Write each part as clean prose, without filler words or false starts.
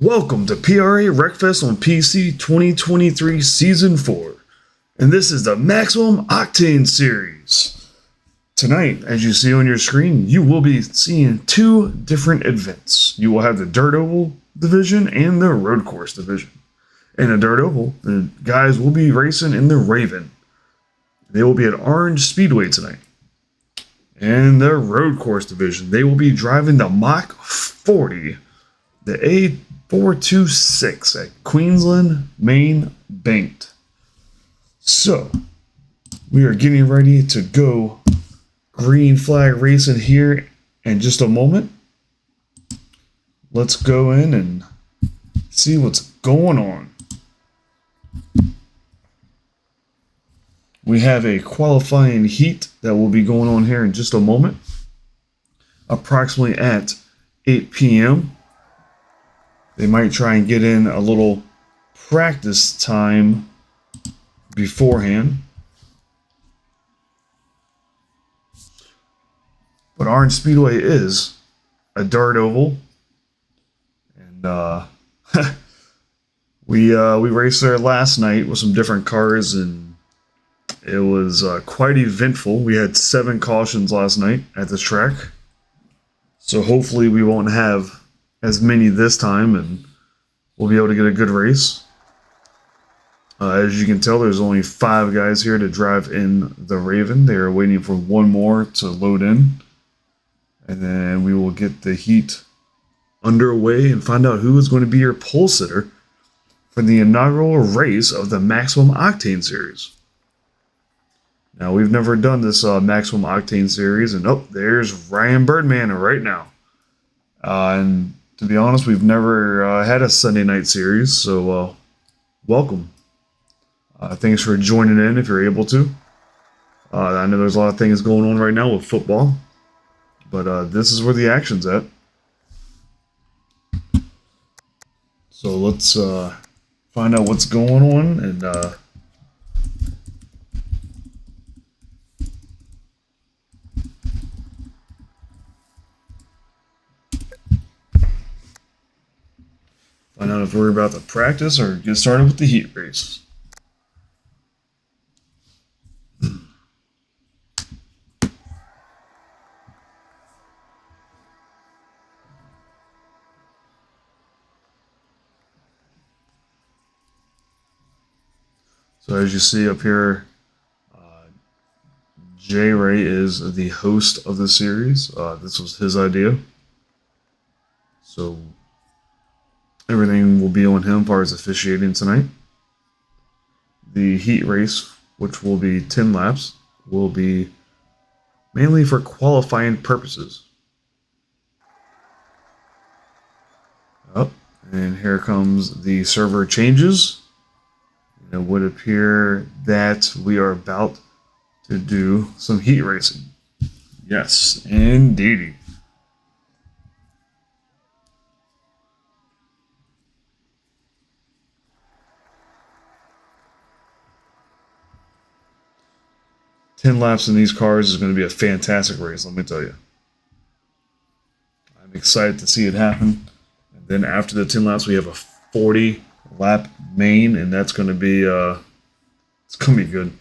Welcome to PRA Wreckfest on PC 2023 Season 4, and this is the Maximum Octane series. Tonight, as you see on your screen, you will be seeing two different events. You will have the Dirt Oval Division and the Road Course Division. In the Dirt Oval, the guys will be racing in the Raven. They will be at Orange Speedway tonight. In the Road Course Division, they will be driving the Mach 40, the A426 at Queensland Main Banked. So, we are getting ready to go green flag racing here in just a moment. Let's go in and see what's going on. We have a qualifying heat that will be going on here in just a moment, approximately at 8 p.m. They might try and get in a little practice time beforehand. But Orange Speedway is a dirt oval, and we raced there last night with some different cars, and it was quite eventful. We had 7 cautions last night at this track, so hopefully we won't have as many this time, and we'll be able to get a good race. As you can tell, there's only 5 guys here to drive in the Raven. They are waiting for one more to load in, and then we will get the heat underway and find out who is going to be your pole sitter for the inaugural race of the Maximum Octane series. Now, we've never done this Maximum Octane series, and there's Ryan Birdman right now. And to be honest, we've never had a Sunday night series, so welcome. Thanks for joining in if you're able to. I know there's a lot of things going on right now with football, but this is where the action's at. So let's find out what's going on and find out if we're about to practice or get started with the heat race. So as you see up here, J Ray is the host of the series. This was his idea. So everything will be on him as far as officiating tonight. The heat race, which will be 10 laps, will be mainly for qualifying purposes. And here comes the server changes. It would appear that we are about to do some heat racing. Yes, indeedy. Ten laps in these cars is going to be a fantastic race, let me tell you. I'm excited to see it happen. And then after the 10 laps, we have a 40-lap main, and that's going to be it's going to be good.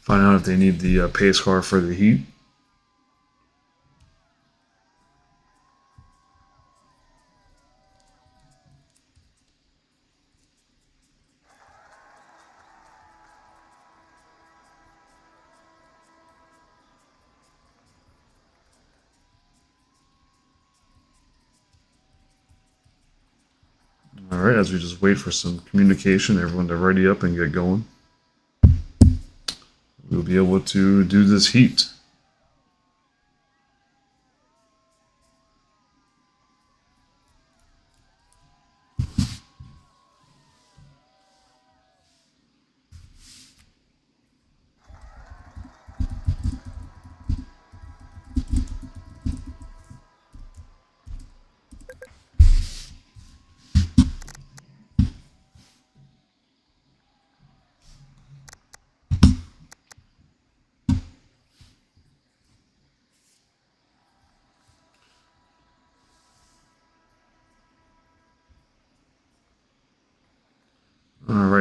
Find out if they need the pace car for the heat. All right, as we just wait for some communication, everyone to ready up and get going, we'll be able to do this heat.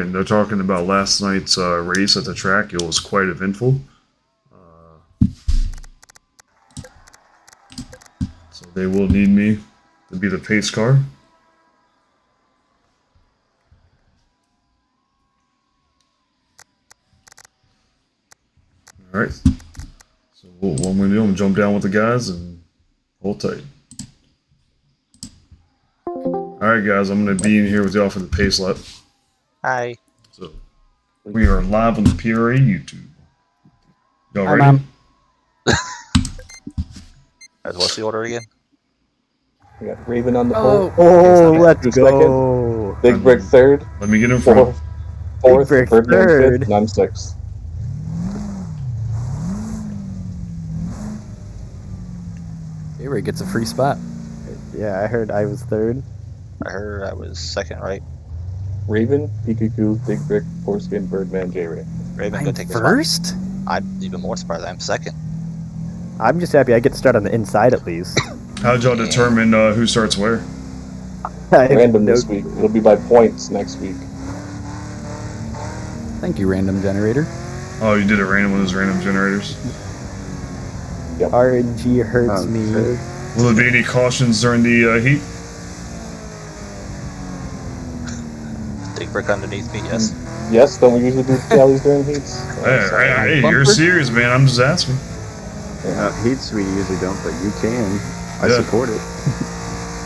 and they're talking about last night's race at the track. It was quite eventful. So they will need me to be the pace car. Alright. So what I'm going to do, I'm going to jump down with the guys and hold tight. Alright guys, I'm going to be in here with y'all for the pace lap. Hi. So, we are live on the PRA YouTube. Y'all ready? What's the order again? We got Raven on the pole. Oh, let's go. Second. Big Brick third. Let me get in front. Fourth. Big Brick Birdman third. fifth, and I'm sixth. Ray gets a free spot. Yeah, I heard I was third. I heard I was second, right? Raven, Pikachu, Big Brick, Foreskin, Birdman, J-Ray. Raven, I'm go take first? this one. I'm even more surprised I'm second. I'm just happy I get to start on the inside at least. How'd y'all determine who starts where? Random this week. It'll be by points next week. Thank you, random generator. Oh, you did it random with those random generators. RNG hurts me. Will there be any cautions during the heat? Big Brick underneath me, yes. Yes, don't we usually do tallies during heats? Hey, you're serious, man. I'm just asking. Heats we usually don't, but you can. I Yeah. support it.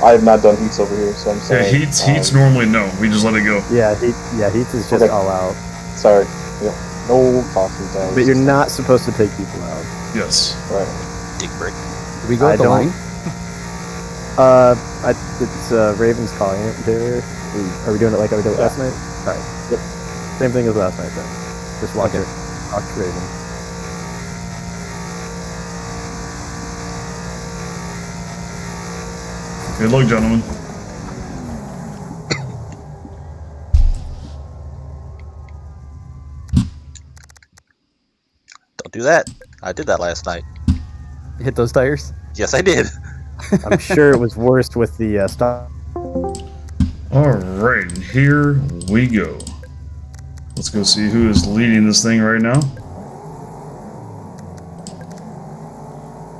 I have not done heats over here, so I'm Yeah, sorry. heats normally no. We just let it go. Yeah, Heats is just Okay. all out. Sorry. Yeah. No caution tallies. But you're not supposed to take people out. Yes. Right. Big Brick. Do we go I at the don't- line? It's Raven's calling it there. Are we doing it like we did last night? Alright. Yep. Same thing as last night then. Just watch Okay. it. Watch Raven. Good luck, gentlemen. Don't do that. I did that last night. Hit those tires? Yes, I did. I'm sure it was worst with the stop. Alright, here we go. Let's go see who is leading this thing right now.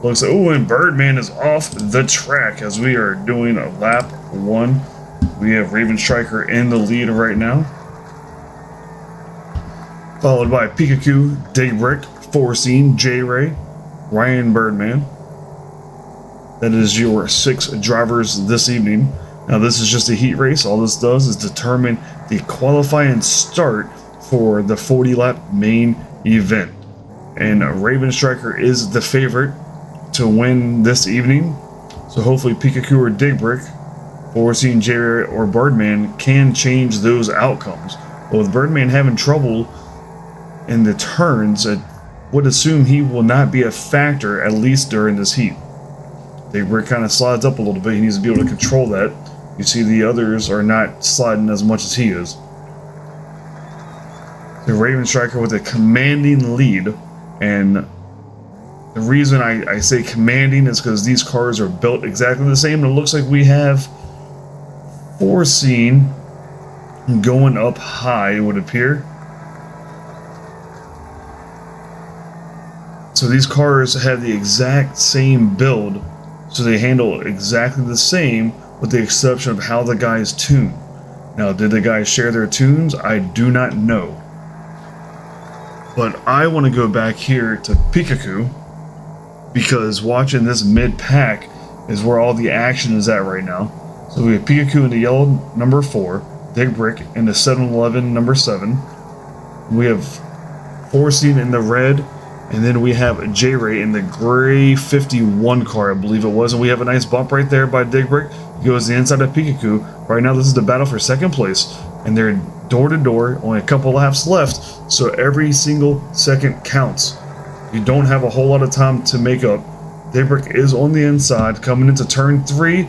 Looks like, oh, and Birdman is off the track as we are doing a lap 1. We have Raven Striker in the lead right now. Followed by Pikachu, Daybrick, Foreseen, J-Ray, Ryan Birdman. That is your 6 drivers this evening. Now this is just a heat race. All this does is determine the qualifying start for the 40 lap main event. And Raven Striker is the favorite to win this evening. So hopefully Pikachu or Digbrick, Foreseen, J-Ray, or Birdman can change those outcomes. But with Birdman having trouble in the turns, I would assume he will not be a factor, at least during this heat. Digbrick kind of slides up a little bit. He needs to be able to control that. You see the others are not sliding as much as he is. The Raven Striker with a commanding lead, and the reason I say commanding is because these cars are built exactly the same, and it looks like we have Foreseen going up high, it would appear. So these cars have the exact same build, so they handle exactly the same with the exception of how the guys tune. Now, did the guys share their tunes? I do not know. But I want to go back here to Pikachu, because watching this mid-pack is where all the action is at right now. So we have Pikachu in the yellow number 4, Digbrick in the 7-Eleven number 7. We have Foreseen in the red, and then we have J-Ray in the gray 51 car, I believe it was. And we have a nice bump right there by Digbrick. He goes the inside of Pikachu. Right now this is the battle for second place, and they're door to door, only a couple laps left, so every single second counts. You don't have a whole lot of time to make up. Digbrick is on the inside, coming into turn 3,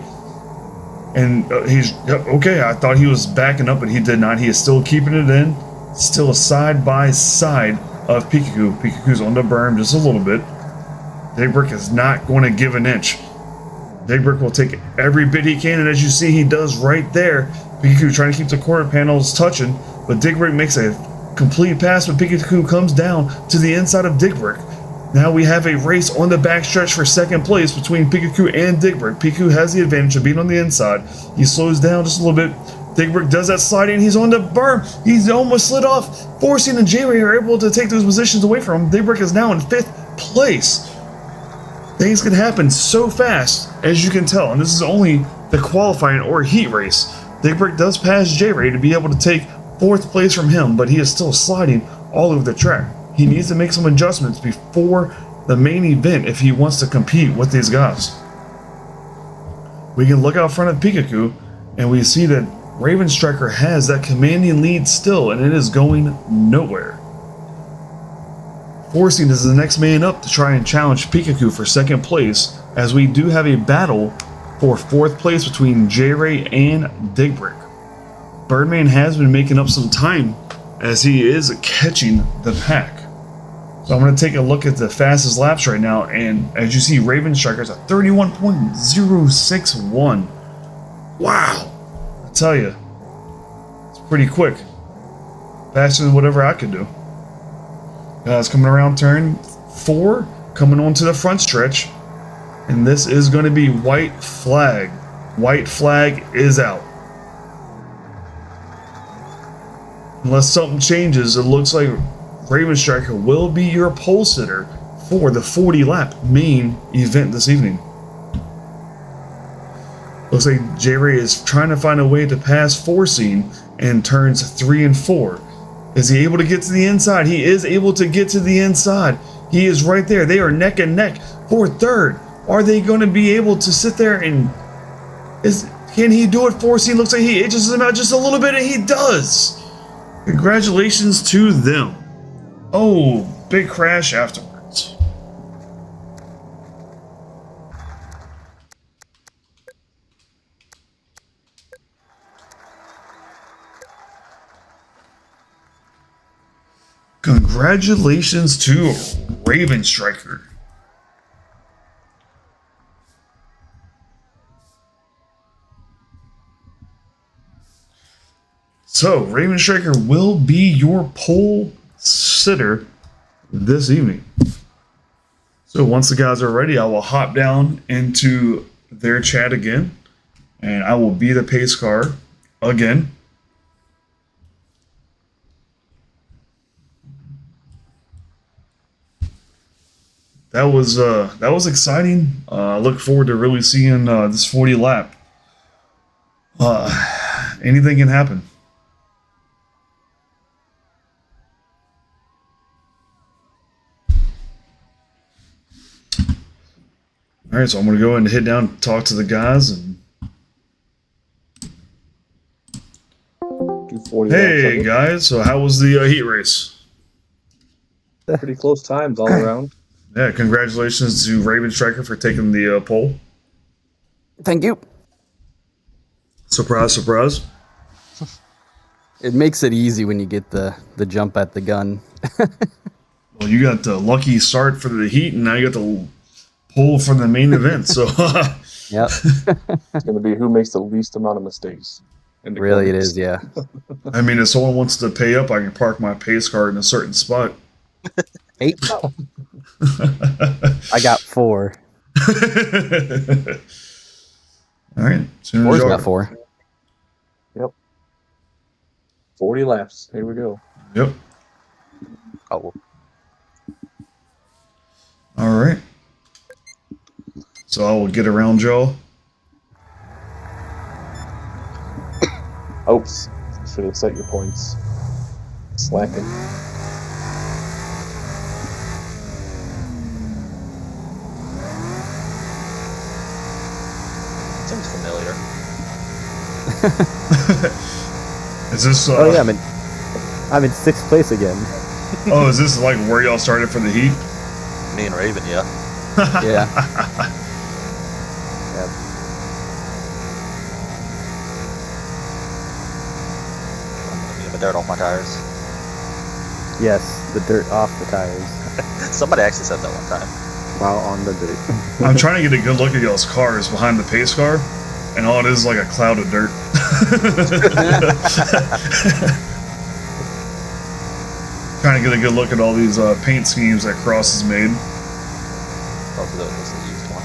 and he's, okay, I thought he was backing up, but he did not. He is still keeping it in, still side by side of Pikachu. Pikachu's on the berm just a little bit. Digbrick is not going to give an inch. Digbrick will take every bit he can, and as you see, he does right there. Pikachu trying to keep the corner panels touching. but Dick Brick makes a complete pass, but Pikachu comes down to the inside of Dick Brick. Now we have a race on the backstretch for second place between Pikachu and Dick Brick. Pikachu has the advantage of being on the inside. He slows down just a little bit. Dick Brick does that sliding. He's on the berm. He's almost slid off. Forcing and J-Ray are able to take those positions away from him. Dick Brick is now in 5th place. Things can happen so fast, as you can tell, and this is only the qualifying or heat race. Dick Brick does pass J-Ray to be able to take 4th place from him, but he is still sliding all over the track. He needs to make some adjustments before the main event if he wants to compete with these guys. We can look out front of Pikachu, and we see that Raven Striker has that commanding lead still, and it is going nowhere. Forcing is the next man up to try and challenge Pikachu for 2nd place, as we do have a battle for 4th place between J-Ray and Dick Brick. Birdman has been making up some time as he is catching the pack. So I'm going to take a look at the fastest laps right now, and as you see, Raven Striker's at 31.061. Wow! I tell you, it's pretty quick. Faster than whatever I could do. Guys coming around turn 4, coming onto the front stretch, and this is going to be white flag. White flag is out. Unless something changes, it looks like Raven Striker will be your pole sitter for the 40 lap main event this evening. Looks like J-Ray is trying to find a way to pass Forcing in turns 3 and 4. Is he able to get to the inside? He is able to get to the inside. He is right there. They are neck and neck for 3rd. Are they going to be able to sit there and... Can he do it? Forcing looks like he edges him out just a little bit, and he does. Congratulations to them. Oh, big crash afterwards. Congratulations to Raven Striker. So, Raven Striker will be your pole sitter this evening. So, once the guys are ready, I will hop down into their chat again, and I will be the pace car again. That was exciting. I look forward to really seeing this 40 lap. Anything can happen. All right, so I'm going to go and head down and talk to the guys. And Do 40 hey, laps guys. So how was the heat race? of it. Pretty close times all around. Yeah, congratulations to Raven Striker for taking the pole. Thank you. Surprise, surprise. It makes it easy when you get the jump at the gun. Well, you got the lucky start for the heat, and now you got the pole for the main event. So, Yep. It's going to be who makes the least amount of mistakes. In the Really, it corners. is, yeah. I mean, if someone wants to pay up, I can park my pace car in a certain spot. 8. I got 4. All right. Soon as Four's y'all- got 4. 40 laps. Here we go. Yep. Oh, All right. So I will get around y'all. Oops. Should have set your points. Slacking. seems familiar. Is this? Oh yeah, I'm in 6th place again. Oh, is this like where y'all started for the heat? Me and Raven, yeah. Yeah. I'm gonna get the dirt off my tires. Yes, the dirt off the tires. Somebody actually said that one time. While on the dirt. I'm trying to get a good look at y'all's cars behind the pace car, and all it is like a cloud of dirt. Trying to get a good look at all these paint schemes that Cross has made. Oh, this is the used one.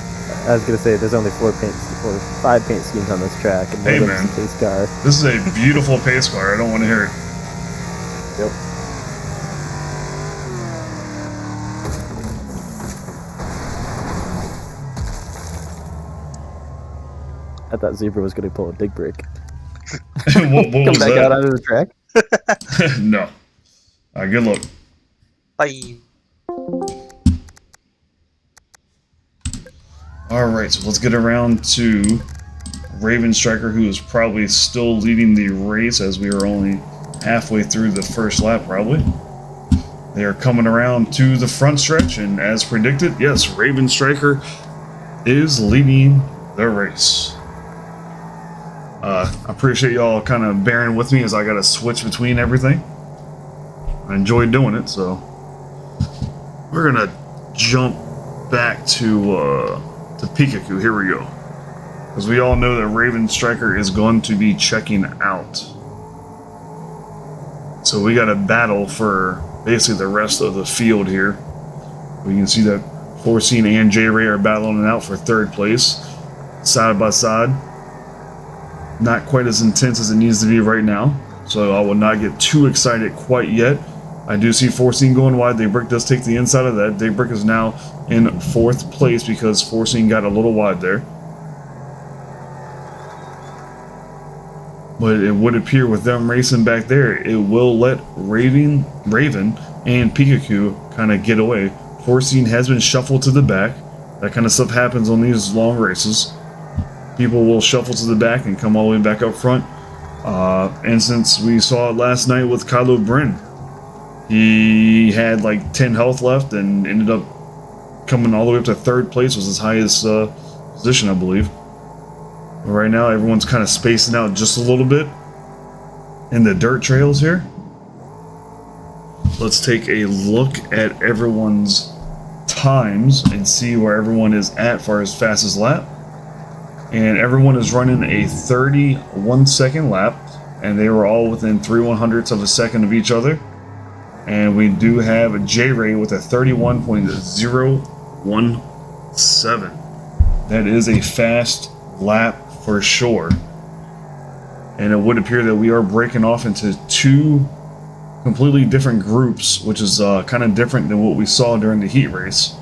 I was gonna say there's only 5 paint schemes on this track, and Hey, one of man. them's a pace car. This is a beautiful pace car. I don't want to hear it. Yep. I thought Zebra was gonna pull a big break. what Come was back out that? onto the track. No. All right, good luck. Bye. All right, so let's get around to Raven Striker, who is probably still leading the race as we are only halfway through the first lap, probably. They are coming around to the front stretch, and as predicted, yes, Raven Striker is leading the race. I appreciate y'all kind of bearing with me as I got to switch between everything. I enjoy doing it, so we're gonna jump back to Pikachu. Here we go, because we all know that Raven Striker is going to be checking out. So we got a battle for basically the rest of the field here. We can see that Forcine and J-Ray are battling it out for third place, side by side. Not quite as intense as it needs to be right now, so I will not get too excited quite yet. I do see Forcine going wide. Daybrick does take the inside of that. Daybrick is now in 4th place because Forcine got a little wide there. But it would appear with them racing back there, it will let Raven and Pikachu kind of get away. Forcine has been shuffled to the back. That kind of stuff happens on these long races. People will shuffle to the back and come all the way back up front. And since we saw it last night with Kylo Bren, he had like 10 health left and ended up coming all the way up to 3rd place, was his highest position, I believe. But right now, everyone's kind of spacing out just a little bit in the dirt trails here. Let's take a look at everyone's times and see where everyone is at for his fastest lap. And everyone is running a 31-second lap, and they were all within 3/100ths of a second of each other. And we do have a J-Ray with a 31.017. That is a fast lap for sure. And it would appear that we are breaking off into 2 completely different groups, which is kind of different than what we saw during the heat race.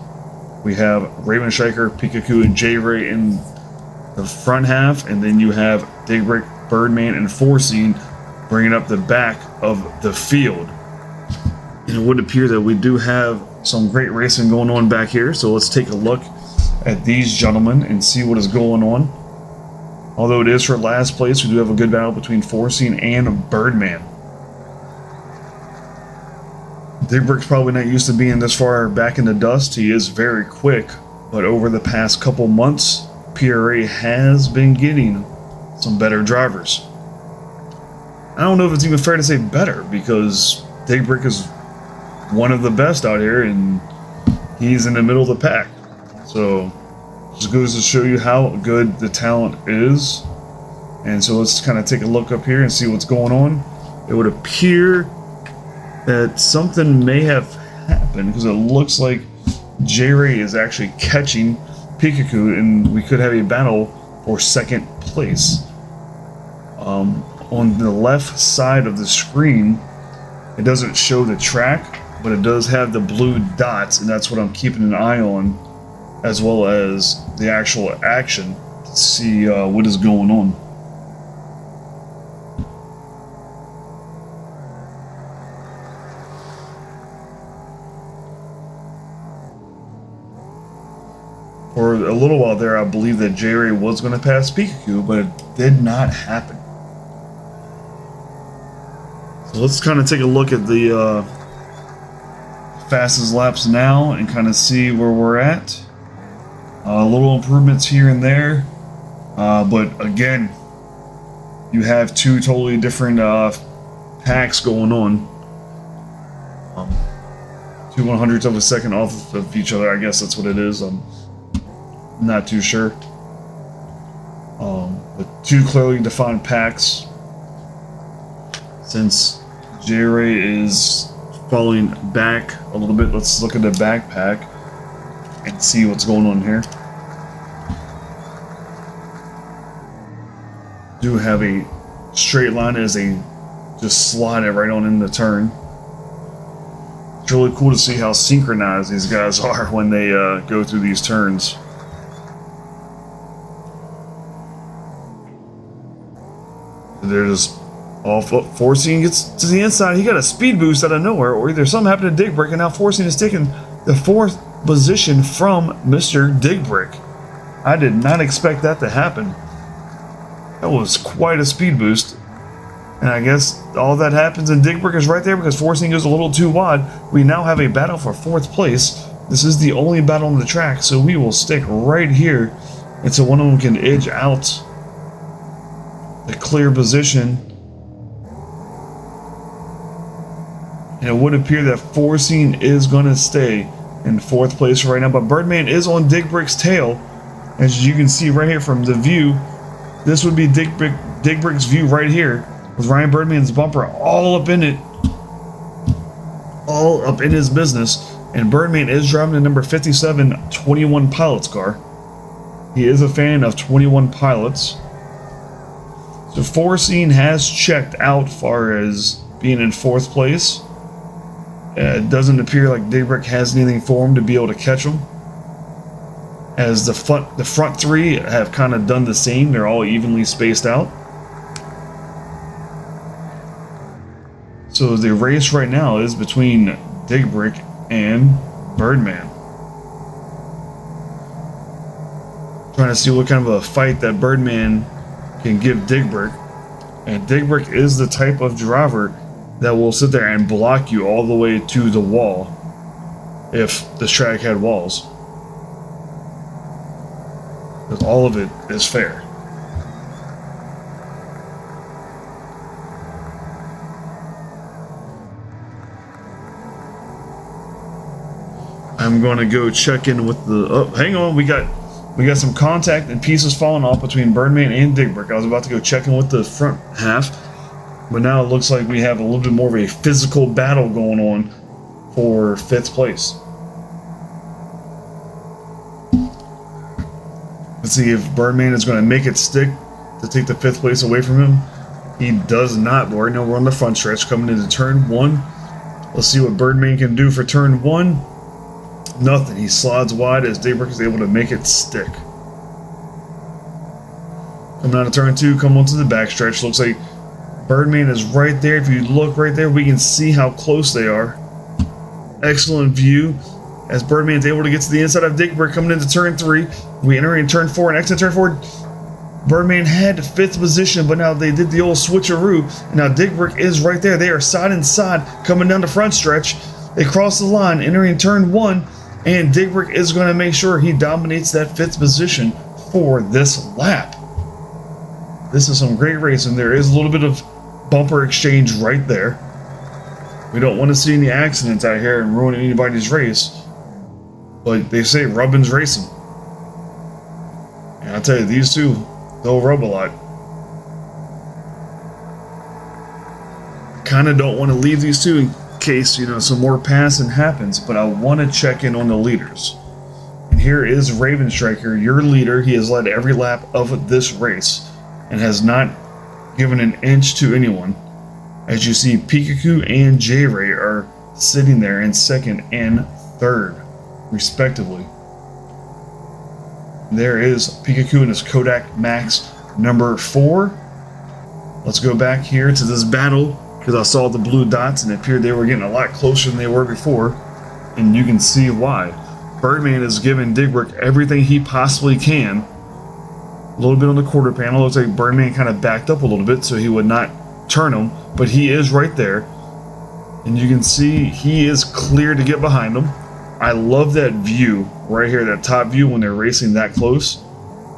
We have Raven Striker, Pikachu, and J-Ray in the front half, and then you have Daybrick, Birdman, and Forcine bringing up the back of the field. And it would appear that we do have some great racing going on back here, so let's take a look at these gentlemen and see what is going on. Although it is for last place, we do have a good battle between Forcine and Birdman. Daybrick's probably not used to being this far back in the dust. He is very quick, but over the past couple months, PRA has been getting some better drivers. I don't know if it's even fair to say better, because Daybrick is one of the best out here and he's in the middle of the pack. So just goes to show you how good the talent is. And so let's kind of take a look up here and see what's going on. It would appear that something may have happened, because it looks like J-Ray is actually catching Pikachu, and we could have a battle for 2nd place. On the left side of the screen, it doesn't show the track, but it does have the blue dots, and that's what I'm keeping an eye on, as well as the actual action to see what is going on. For a little while there, I believe that J-Ray was going to pass Pikachu, but it did not happen. So let's kind of take a look at the fastest laps now and kind of see where we're at. Little improvements here and there, but again, you have 2 totally different packs going on. 2/100ths of a second off of each other. I guess that's what it is. I'm not too sure. But 2 clearly defined packs. Since J-Ray is following back a little bit. Let's look at the backpack and see what's going on here. Do have a straight line as they just slide it right on in the turn. It's really cool to see how synchronized these guys are when they go through these turns. They're just off. Forcing gets to the inside. He got a speed boost out of nowhere, or either something happened to Dig Brick, and now Forcing is taking the fourth position from Mr. Dig Brick. I did not expect that to happen. That was quite a speed boost. And I guess all that happens, and Dig Brick is right there because Forcing goes a little too wide. We now have a battle for fourth place. This is the only battle on the track, so we will stick right here until one of them can edge out the clear position. And it would appear that Forcing is going to stay in fourth place right now, but Birdman is on Dig Brick's tail. As you can see right here from the view, this would be Dig Brick's view right here, with Ryan Birdman's bumper all up in it, all up in his business. And Birdman is driving the number 57 21 Pilots car. He is a fan of 21 Pilots. So Forcing has checked out far as being in fourth place. It doesn't appear like Dig Brick has anything for him to be able to catch him, as the front three have kind of done the same. They're all evenly spaced out. So the race right now is between Dig Brick and Birdman. Trying to see what kind of a fight that Birdman can give Dig Brick. And Dig Brick is the type of driver that will sit there and block you all the way to the wall if this track had walls. Because all of it is fair. I'm going to go check in with the... Oh, hang on. We got some contact and pieces falling off between Birdman and Dig Brick. I was about to go check in with the front half, but now it looks like we have a little bit more of a physical battle going on for fifth place. Let's see if Birdman is going to make it stick to take the fifth place away from him. He does not, but right now we're on the front stretch coming into turn one. Let's see what Birdman can do for turn one. Nothing. He slides wide as Dig Brick is able to make it stick. Coming out of turn two, come onto the backstretch. Looks like Birdman is right there. If you look right there, we can see how close they are. Excellent view as Birdman's able to get to the inside of Dig Brick coming into turn three. We enter in turn four and exit turn four. Birdman had fifth position, but now they did the old switcheroo. And now Dig Brick is right there. They are side and side coming down the front stretch. They cross the line, entering turn one. And Dig Brick is going to make sure he dominates that fifth position for this lap. This is some great racing. There is a little bit of bumper exchange right there. We don't want to see any accidents out here and ruin anybody's race. But they say rubbing's racing. And I'll tell you, these two, they'll rub a lot. Kind of don't want to leave these two in case, you know, some more passing happens, but I want to check in on the leaders. And here is Raven Striker, your leader. He has led every lap of this race and has not given an inch to anyone. As you see, Pikachu and J-Ray are sitting there in second and third, respectively. There is Pikachu and his Kodak Max number 4. Let's go back here to this battle, because I saw the blue dots and it appeared they were getting a lot closer than they were before, and you can see why. Birdman is giving Dig Brick everything he possibly can. A little bit on the quarter panel. Looks like Birdman kind of backed up a little bit so he would not turn him, but he is right there. And you can see he is clear to get behind him. I love that view right here, that top view when they're racing that close.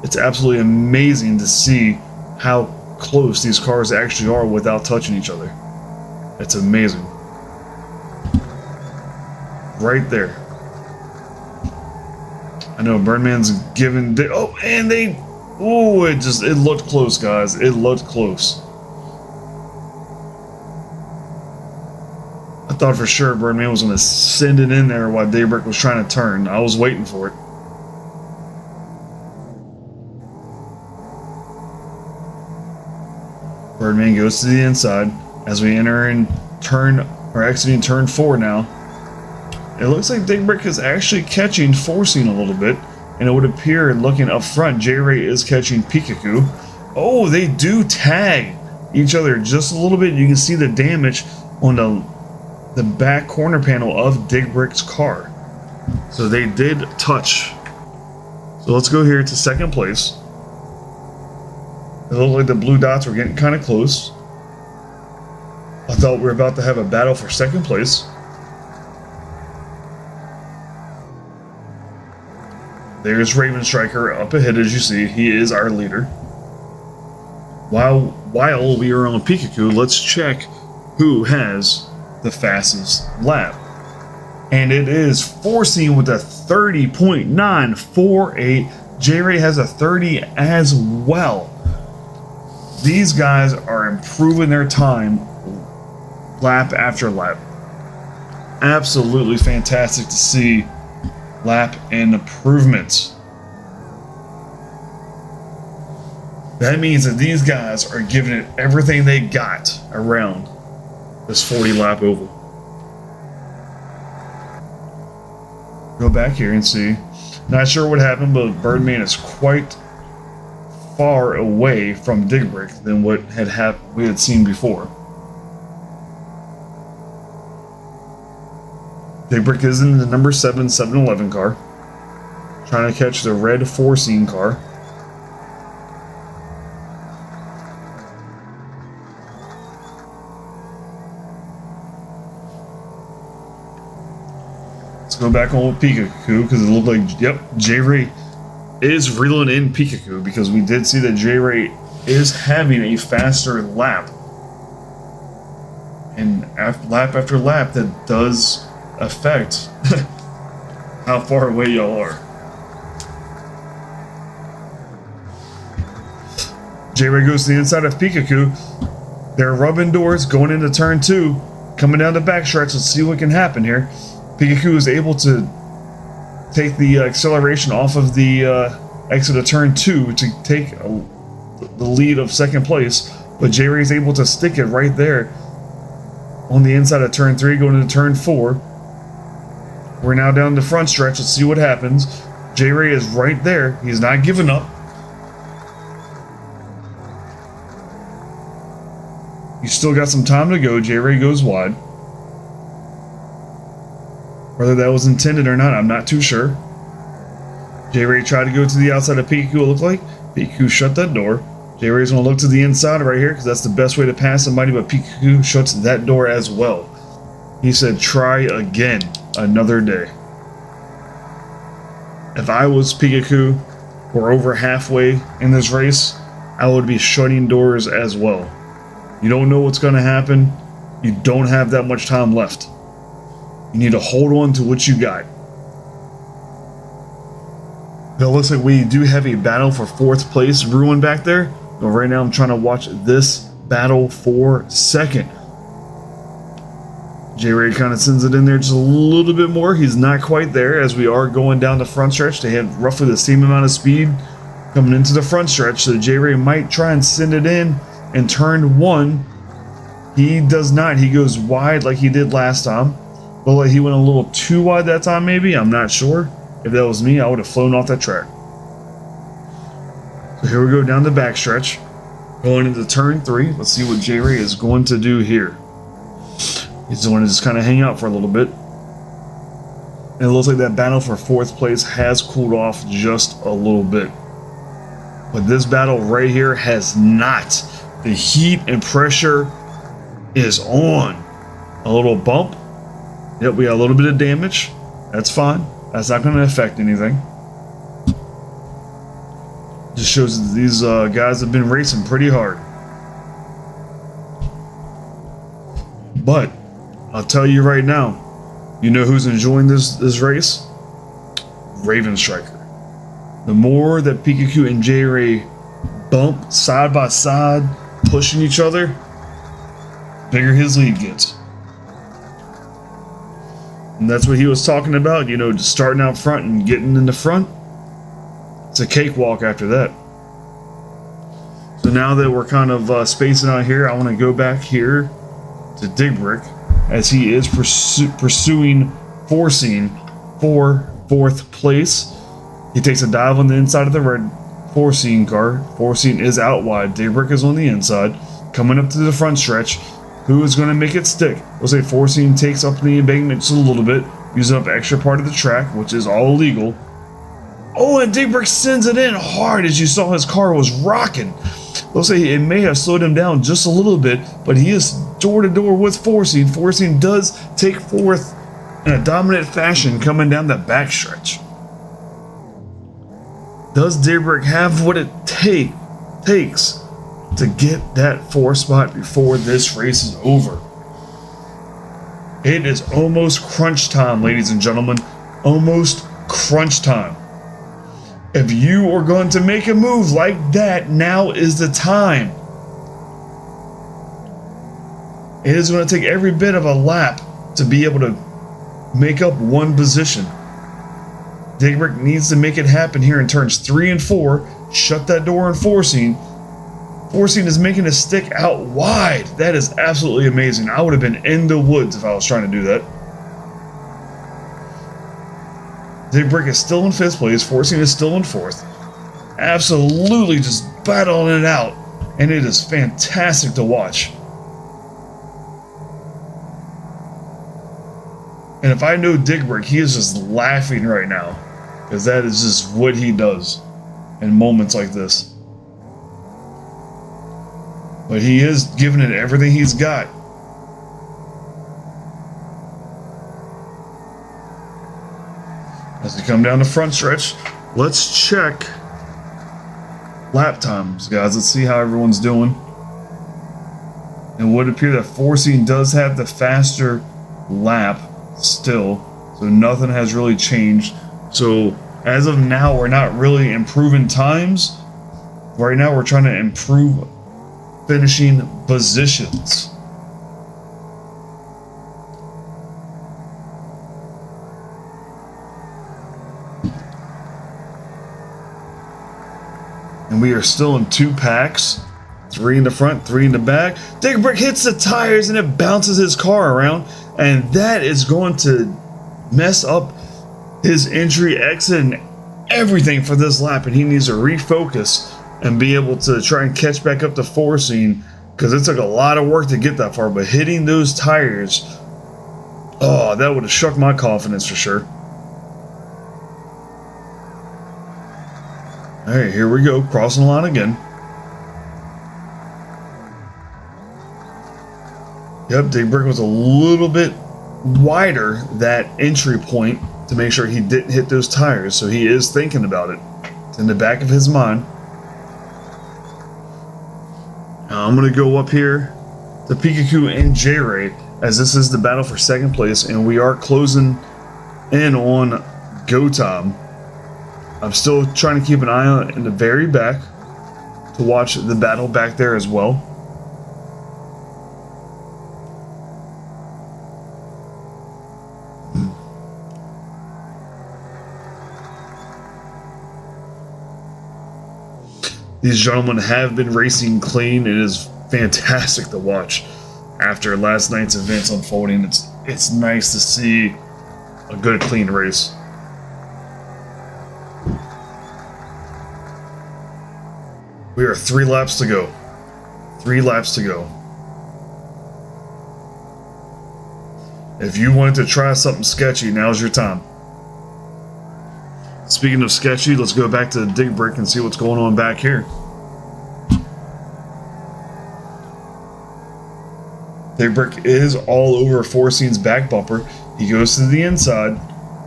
It's absolutely amazing to see how close these cars actually are without touching each other. It's amazing. Right there. I know Birdman's giving... Oh, and they... Oh, it looked close, guys. It looked close. I thought for sure Birdman was going to send it in there while Daybreak was trying to turn. I was waiting for it. Birdman goes to the inside as we enter in exiting turn 4 now. It looks like Daybreak is actually catching Forcing a little bit, and it would appear, looking up front, J-Ray is catching Pikachu. Oh, they do tag each other just a little bit. You can see the damage on the back corner panel of Daybreak's car. So they did touch. So let's go here to second place. It looked like the blue dots were getting kind of close. I thought we were about to have a battle for second place. There's Raven Striker up ahead, as you see. He is our leader. While we are on Pikachu, let's check who has the fastest lap. And it is Forcing with a 30.948. J-Ray has a 30 as well. These guys are improving their time lap after lap. Absolutely fantastic to see lap and improvements. That means that these guys are giving it everything they got around this 40 lap oval. Go back here and see. Not sure what happened, but Birdman is quite far away from Daybreak than what we had seen before. Daybreak is in the number 7 7-Eleven car, trying to catch the red Forcing car. Let's go back on with Pikachu, because it looked like, yep, J-Ray is reeling in Pikachu, because we did see that J-Ray is having a faster lap. And lap after lap, that does affect how far away y'all are. J-Ray goes to the inside of Pikachu. They're rubbing doors going into turn 2, coming down the backstretch. Let's see what can happen here. Pikachu is able to take the acceleration off of the exit of turn 2 to take the lead of second place, but J-Ray is able to stick it right there on the inside of turn 3 going into turn 4. We're now down the front stretch. Let's see what happens. J-Ray is right there. He's not giving up. He's still got some time to go. J-Ray goes wide. Whether that was intended or not, I'm not too sure. J-Ray tried to go to the outside of Pikachu, it looked like. Pikachu shut that door. J-Ray's going to look to the inside right here, because that's the best way to pass somebody, but Pikachu shuts that door as well. He said, try again, another day. If I was Pikachu, or over halfway in this race, I would be shutting doors as well. You don't know what's going to happen. You don't have that much time left. You need to hold on to what you got. It looks like we do have a battle for 4th place brewing back there. But right now I'm trying to watch this battle for 2nd. J-Ray kind of sends it in there just a little bit more. He's not quite there, as we are going down the front stretch. They have roughly the same amount of speed coming into the front stretch. So J-Ray might try and send it in turn 1. He does not. He goes wide like he did last time. But like he went a little too wide that time, maybe. I'm not sure. If that was me, I would have flown off that track. So here we go down the backstretch. Going into turn 3. Let's see what J-Ray is going to do here. He's going to just kind of hang out for a little bit. And it looks like that battle for 4th place has cooled off just a little bit. But this battle right here has not. The heat and pressure is on. A little bump. Yep, we got a little bit of damage. That's fine. That's not going to affect anything. Just shows that these guys have been racing pretty hard. But I'll tell you right now, you know who's enjoying this race? Raven Striker. The more that Pikachu and J-Ray bump side by side, pushing each other, bigger his lead gets. And that's what he was talking about, you know, just starting out front and getting in the front. It's a cakewalk after that. So now that we're kind of spacing out here, I want to go back here to Dig Brick as he is pursuing Forcing for 4th place. He takes a dive on the inside of the red Forcing car. Forcing is out wide. Dig Brick is on the inside. Coming up to the front stretch. Who is going to make it stick? We'll say Forcing takes up the embankment just a little bit, using up extra part of the track, which is all illegal. Oh, and Dig Brick sends it in hard as you saw his car was rocking. We'll say it may have slowed him down just a little bit, but he is door to door with Forcing. Forcing does take 4th in a dominant fashion coming down the backstretch. Does Dig Brick have what it takes to get that 4th spot before this race is over? It is almost crunch time, ladies and gentlemen. Almost crunch time. If you are going to make a move like that, now is the time. It is going to take every bit of a lap to be able to make up one position. Dig Brick needs to make it happen here in turns 3 and 4. Shut that door on Forcing. Forcing is making a stick out wide. That is absolutely amazing. I would have been in the woods if I was trying to do that. Dig Brick is still in 5th place. Forcing is still in 4th. Absolutely just battling it out. And it is fantastic to watch. And if I know Dig Brick, he is just laughing right now. Because that is just what he does in moments like this. But he is giving it everything he's got. As we come down the front stretch, let's check lap times, guys. Let's see how everyone's doing. It would appear that Forcing does have the faster lap still, so nothing has really changed. So as of now, we're not really improving times. Right now, we're trying to improve finishing positions. And we are still in 2 packs. 3 in the front, 3 in the back. Dig Brick hits the tires and it bounces his car around. And that is going to mess up his entry, exit, and everything for this lap. And he needs to refocus and be able to try and catch back up to Forcing, because it took a lot of work to get that far. But hitting those tires, oh, that would have shook my confidence for sure. All right, here we go, crossing the line again. Yep, Dig Brick was a little bit wider that entry point to make sure he didn't hit those tires, so he is thinking about it. It's in the back of his mind. Now I'm going to go up here to Pikachu and J-Ray, as this is the battle for 2nd place, and we are closing in on go time. I'm still trying to keep an eye on in the very back to watch the battle back there as well. These gentlemen have been racing clean. It is fantastic to watch after last night's events unfolding. It's nice to see a good clean race. We are 3 laps to go. 3 laps to go. If you wanted to try something sketchy, now's your time. Speaking of sketchy, let's go back to Dig Brick and see what's going on back here. Dig Brick is all over Forcing's back bumper. He goes to the inside,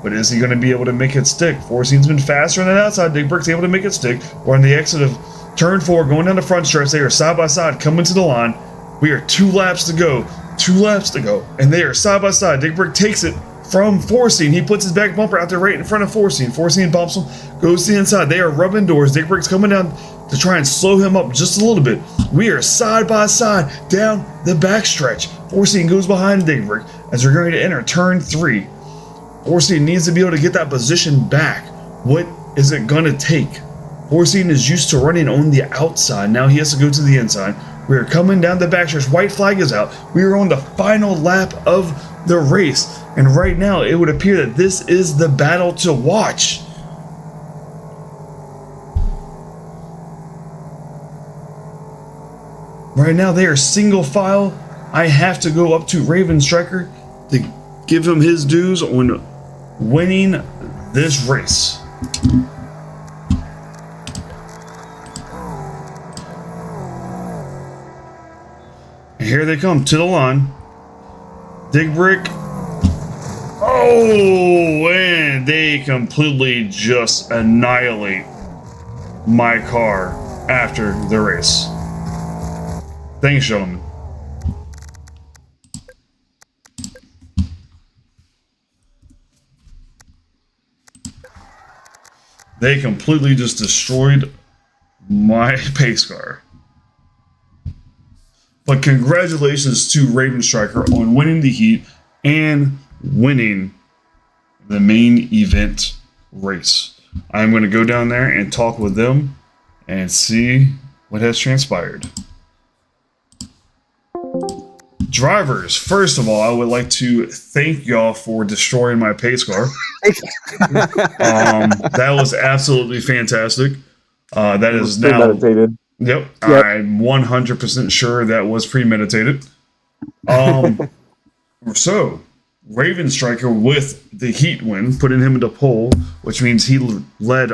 but is he going to be able to make it stick? Forcing's been faster on the outside. Dig Brick's able to make it stick. We're on the exit of turn 4, going down the front stretch. They are side by side, coming to the line. We are 2 laps to go. 2 laps to go. And they are side by side. Dig Brick takes it from Forcing. He puts his back bumper out there right in front of Forcing. Forcing bumps him, goes to the inside. They are rubbing doors. Dig Brick's coming down to try and slow him up just a little bit. We are side by side down the backstretch. Forcing goes behind Dig Brick as we're going to enter turn 3. Forsyth needs to be able to get that position back. What is it going to take? Forsyth is used to running on the outside. Now he has to go to the inside. We are coming down the backstretch. White flag is out. We are on the final lap of the race. And right now, it would appear that this is the battle to watch. Right now, they are single file. I have to go up to Raven Striker to give him his dues on winning this race. And here they come to the line. Dig Brick. Oh, and they completely just annihilate my car after the race. Thanks, gentlemen. They completely just destroyed my pace car. But congratulations to Raven Striker on winning the heat and winning the main event race. I'm going to go down there and talk with them and see what has transpired. Drivers, first of all, I would like to thank y'all for destroying my pace car. That was absolutely fantastic. That is now premeditated. Yep, I'm 100% sure that was premeditated. So, Raven Striker with the heat win, putting him into pole, which means he led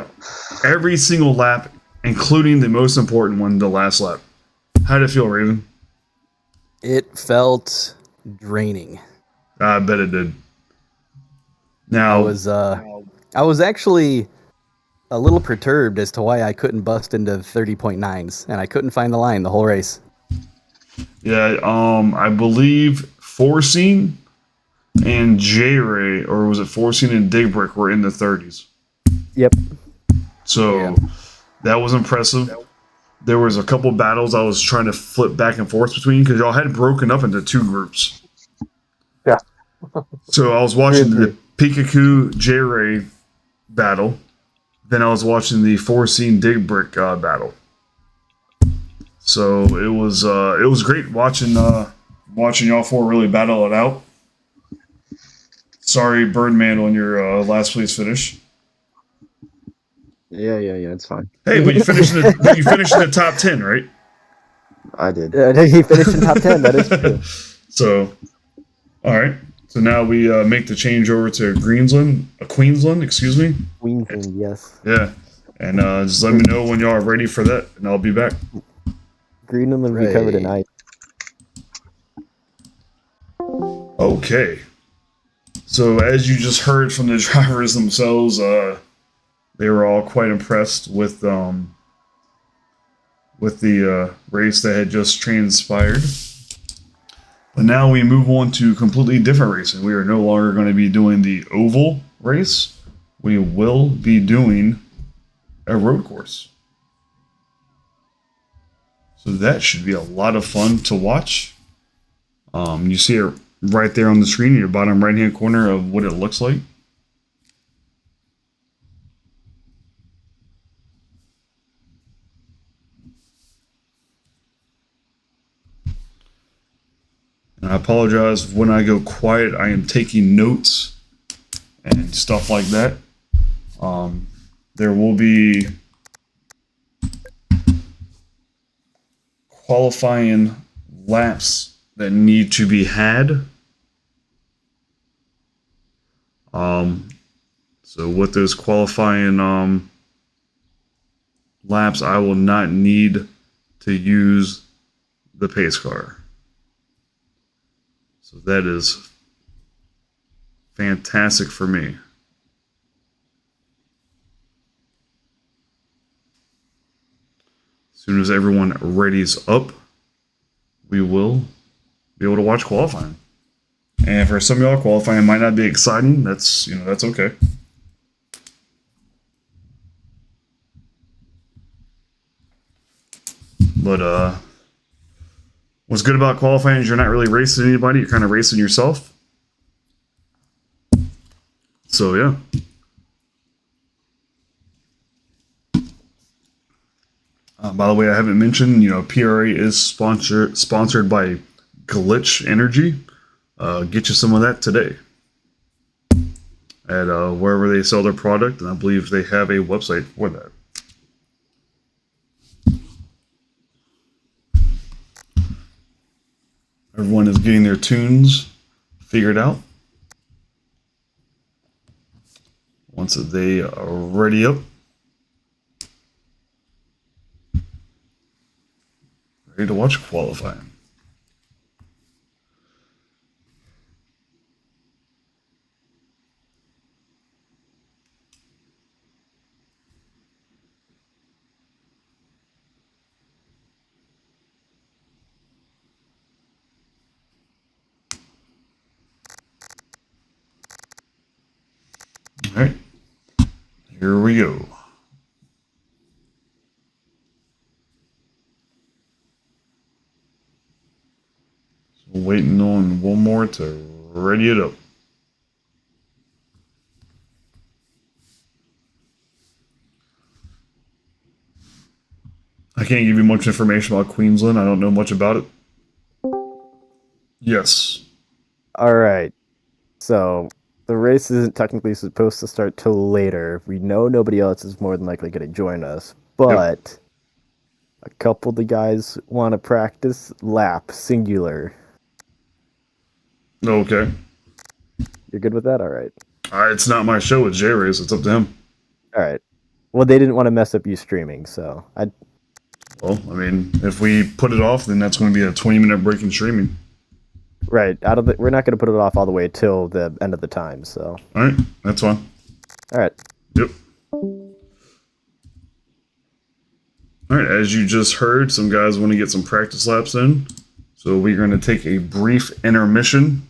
every single lap, including the most important one, the last lap. How did it feel, Raven? It felt draining. I bet it did. Now, I was actually a little perturbed as to why I couldn't bust into 30.9s, and I couldn't find the line the whole race. yeah, I believe Forcing and J-Ray, or was it Forcing and Dig Brick, were in the 30s. Yep. So that was impressive. There was a couple battles I was trying to flip back and forth between because y'all had broken up into two groups. Yeah. So I was watching the Pikachu J-Ray battle. Then I was watching the Forcing Dig Brick battle. So it was great watching y'all four really battle it out. Sorry, Birdman, on your last place finish. Yeah, it's fine. Hey, but you finished in the top 10, right? I did. He finished in top 10. That is true. So, all right. So now we make the change over to Queensland, excuse me. Queensland, yes. Yeah, and just let me know when y'all are ready for that, and I'll be back. Greenland will be covered tonight. Okay. So as you just heard from the drivers themselves, they were all quite impressed with the race that had just transpired. But now we move on to completely different racing. We are no longer going to be doing the oval race. We will be doing a road course. So that should be a lot of fun to watch. You see it right there on the screen in your bottom right-hand corner of what it looks like. And I apologize when I go quiet. I am taking notes and stuff like that. There will be qualifying laps that need to be had. So with those qualifying laps, I will not need to use the pace car. So that is fantastic for me. As soon as everyone readies up, we will be able to watch qualifying. And for some of y'all, qualifying might not be exciting. That's okay. But what's good about qualifying is you're not really racing anybody. You're kind of racing yourself. So yeah. By the way, I haven't mentioned, PRA is sponsored by Glitch Energy. Get you some of that today at wherever they sell their product, and I believe they have a website for that. Everyone is getting their tunes figured out. Once they are ready up, ready to watch qualifying. All right, here we go. So waiting on one more to ready it up. I can't give you much information about Queensland. I don't know much about it. Yes. All right. So the race isn't technically supposed to start till later. We know nobody else is more than likely going to join us, but a couple of the guys want to practice lap singular. Okay. You're good with that? All right. It's not my show. It's J-Ray's. It's up to him. All right. Well, they didn't want to mess up you streaming, so I. Well, I mean, if we put it off, then that's going to be a 20-minute break in streaming. Right. We're not going to put it off all the way till the end of the time. So. All right. That's fine. All right. Yep. All right. As you just heard, some guys want to get some practice laps in. So we're going to take a brief intermission.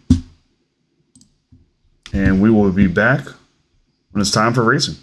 And we will be back when it's time for racing.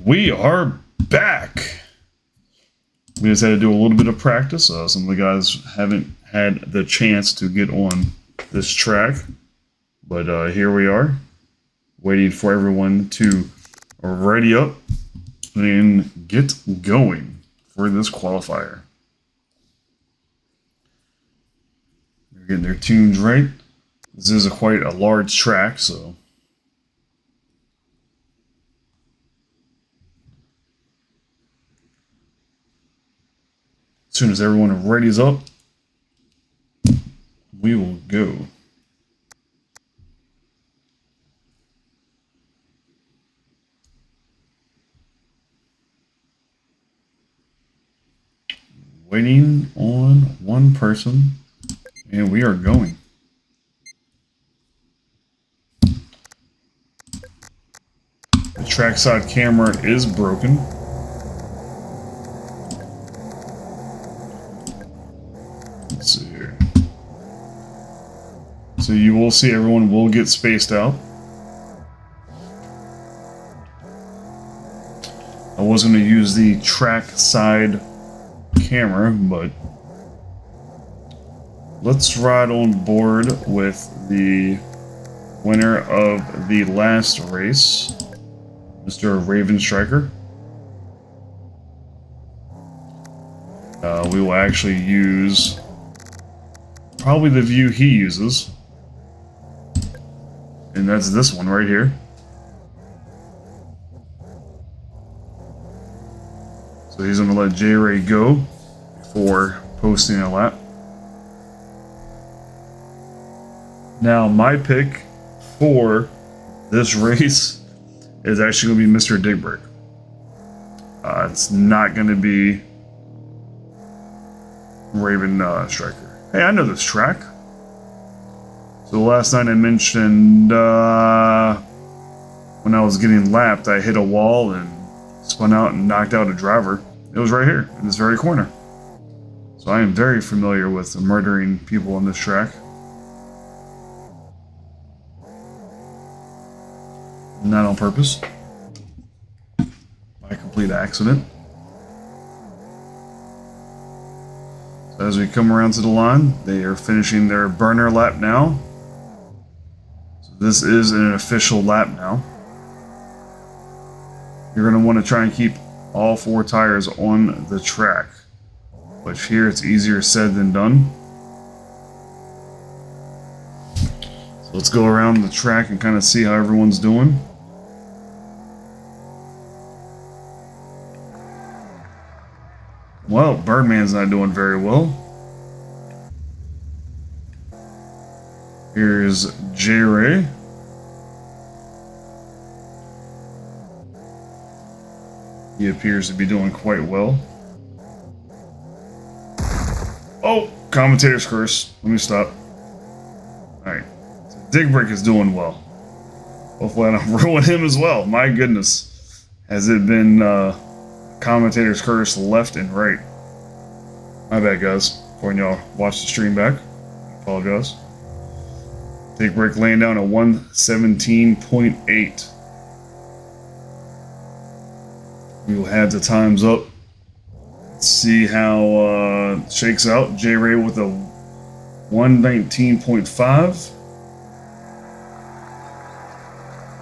We are back. We just had to do a little bit of practice. Some of the guys haven't had the chance to get on this track, but here we are, waiting for everyone to ready up and get going for this qualifier. They're getting their tunes right. This is quite a large track, so as soon as everyone readies up, we will go. Waiting on one person, and we are going. The trackside camera is broken. Let's see here. So you will see everyone will get spaced out. I was going to use the trackside camera, but let's ride on board with the winner of the last race, Mr. Raven Striker. We will actually use probably the view he uses, and that's this one right here. So he's going to let J-Ray go before posting a lap. Now my pick for this race is actually going to be Mr. Digbrick. It's not going to be Raven Striker. Hey, I know this track. So last night I mentioned when I was getting lapped, I hit a wall and spun out and knocked out a driver. It was right here in this very corner. So I am very familiar with murdering people on this track. Not on purpose. By complete accident. So as we come around to the line, they are finishing their burner lap now. So this is an official lap now. You're going to want to try and keep all four tires on the track, but here it's easier said than done. So let's go around the track and kind of see how everyone's doing. Well, Birdman's not doing very well. Here's J-Ray. He appears to be doing quite well. Oh, commentator's curse. Let me stop. Alright. So Digbrick is doing well. Hopefully I don't ruin him as well. My goodness. Has it been commentator's curse left and right? My bad, guys. When y'all watch the stream back. Apologize. Digbrick laying down a 117.8. We will have the times up. Let's see how shakes out. J-Ray with a 119.5.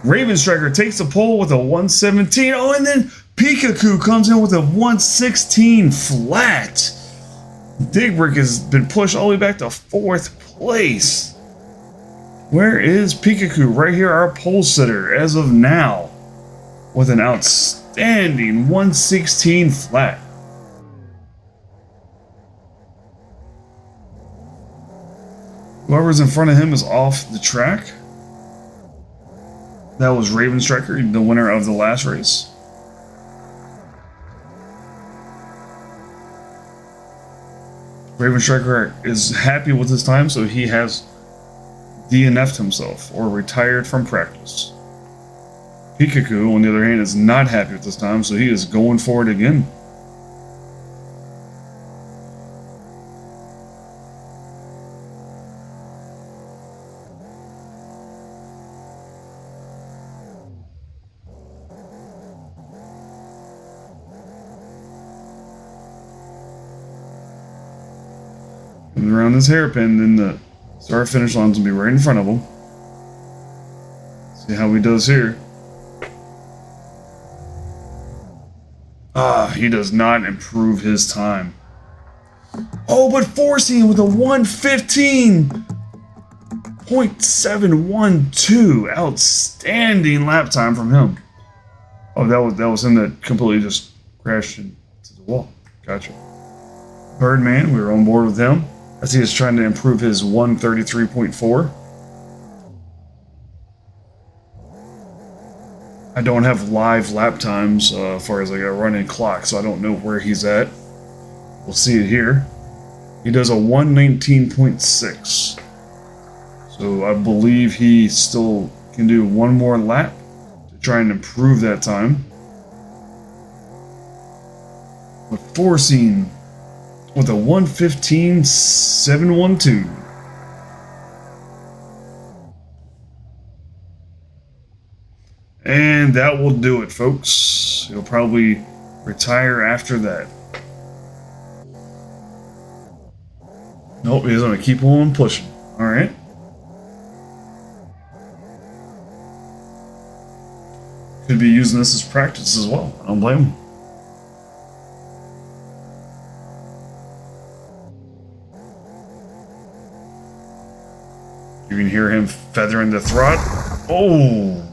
Raven Striker takes the pole with a 117. Oh, and then Pikachu comes in with a 116 flat. Digbrick has been pushed all the way back to 4th place. Where is Pikachu? Right here, our pole sitter as of now, with an outstanding 116 flat. Whoever's in front of him is off the track. That was Raven Striker, the winner of the last race. Raven Striker is happy with his time, so he has DNF'd himself or retired from practice. Pikachu, on the other hand, is not happy with his time, so he is going for it again. comes around this hairpin, then the start finish line's gonna be right in front of him. See how he does here. He does not improve his time. Oh, but forcing with a 1:15.712, outstanding lap time from him. Oh, that was him that completely just crashed into the wall. Gotcha. Birdman, we were on board with him as he is trying to improve his 1:33.4. I don't have live lap times as far as like a running clock, so I don't know where he's at. We'll see it here. He does a 1:19.6. So I believe he still can do one more lap to try and improve that time. But forcing with a 1:15.712. And that will do it, folks. He'll probably retire after that. Nope, he's going to keep on pushing. All right. Could be using this as practice as well. I don't blame him. You can hear him feathering the throttle. Oh!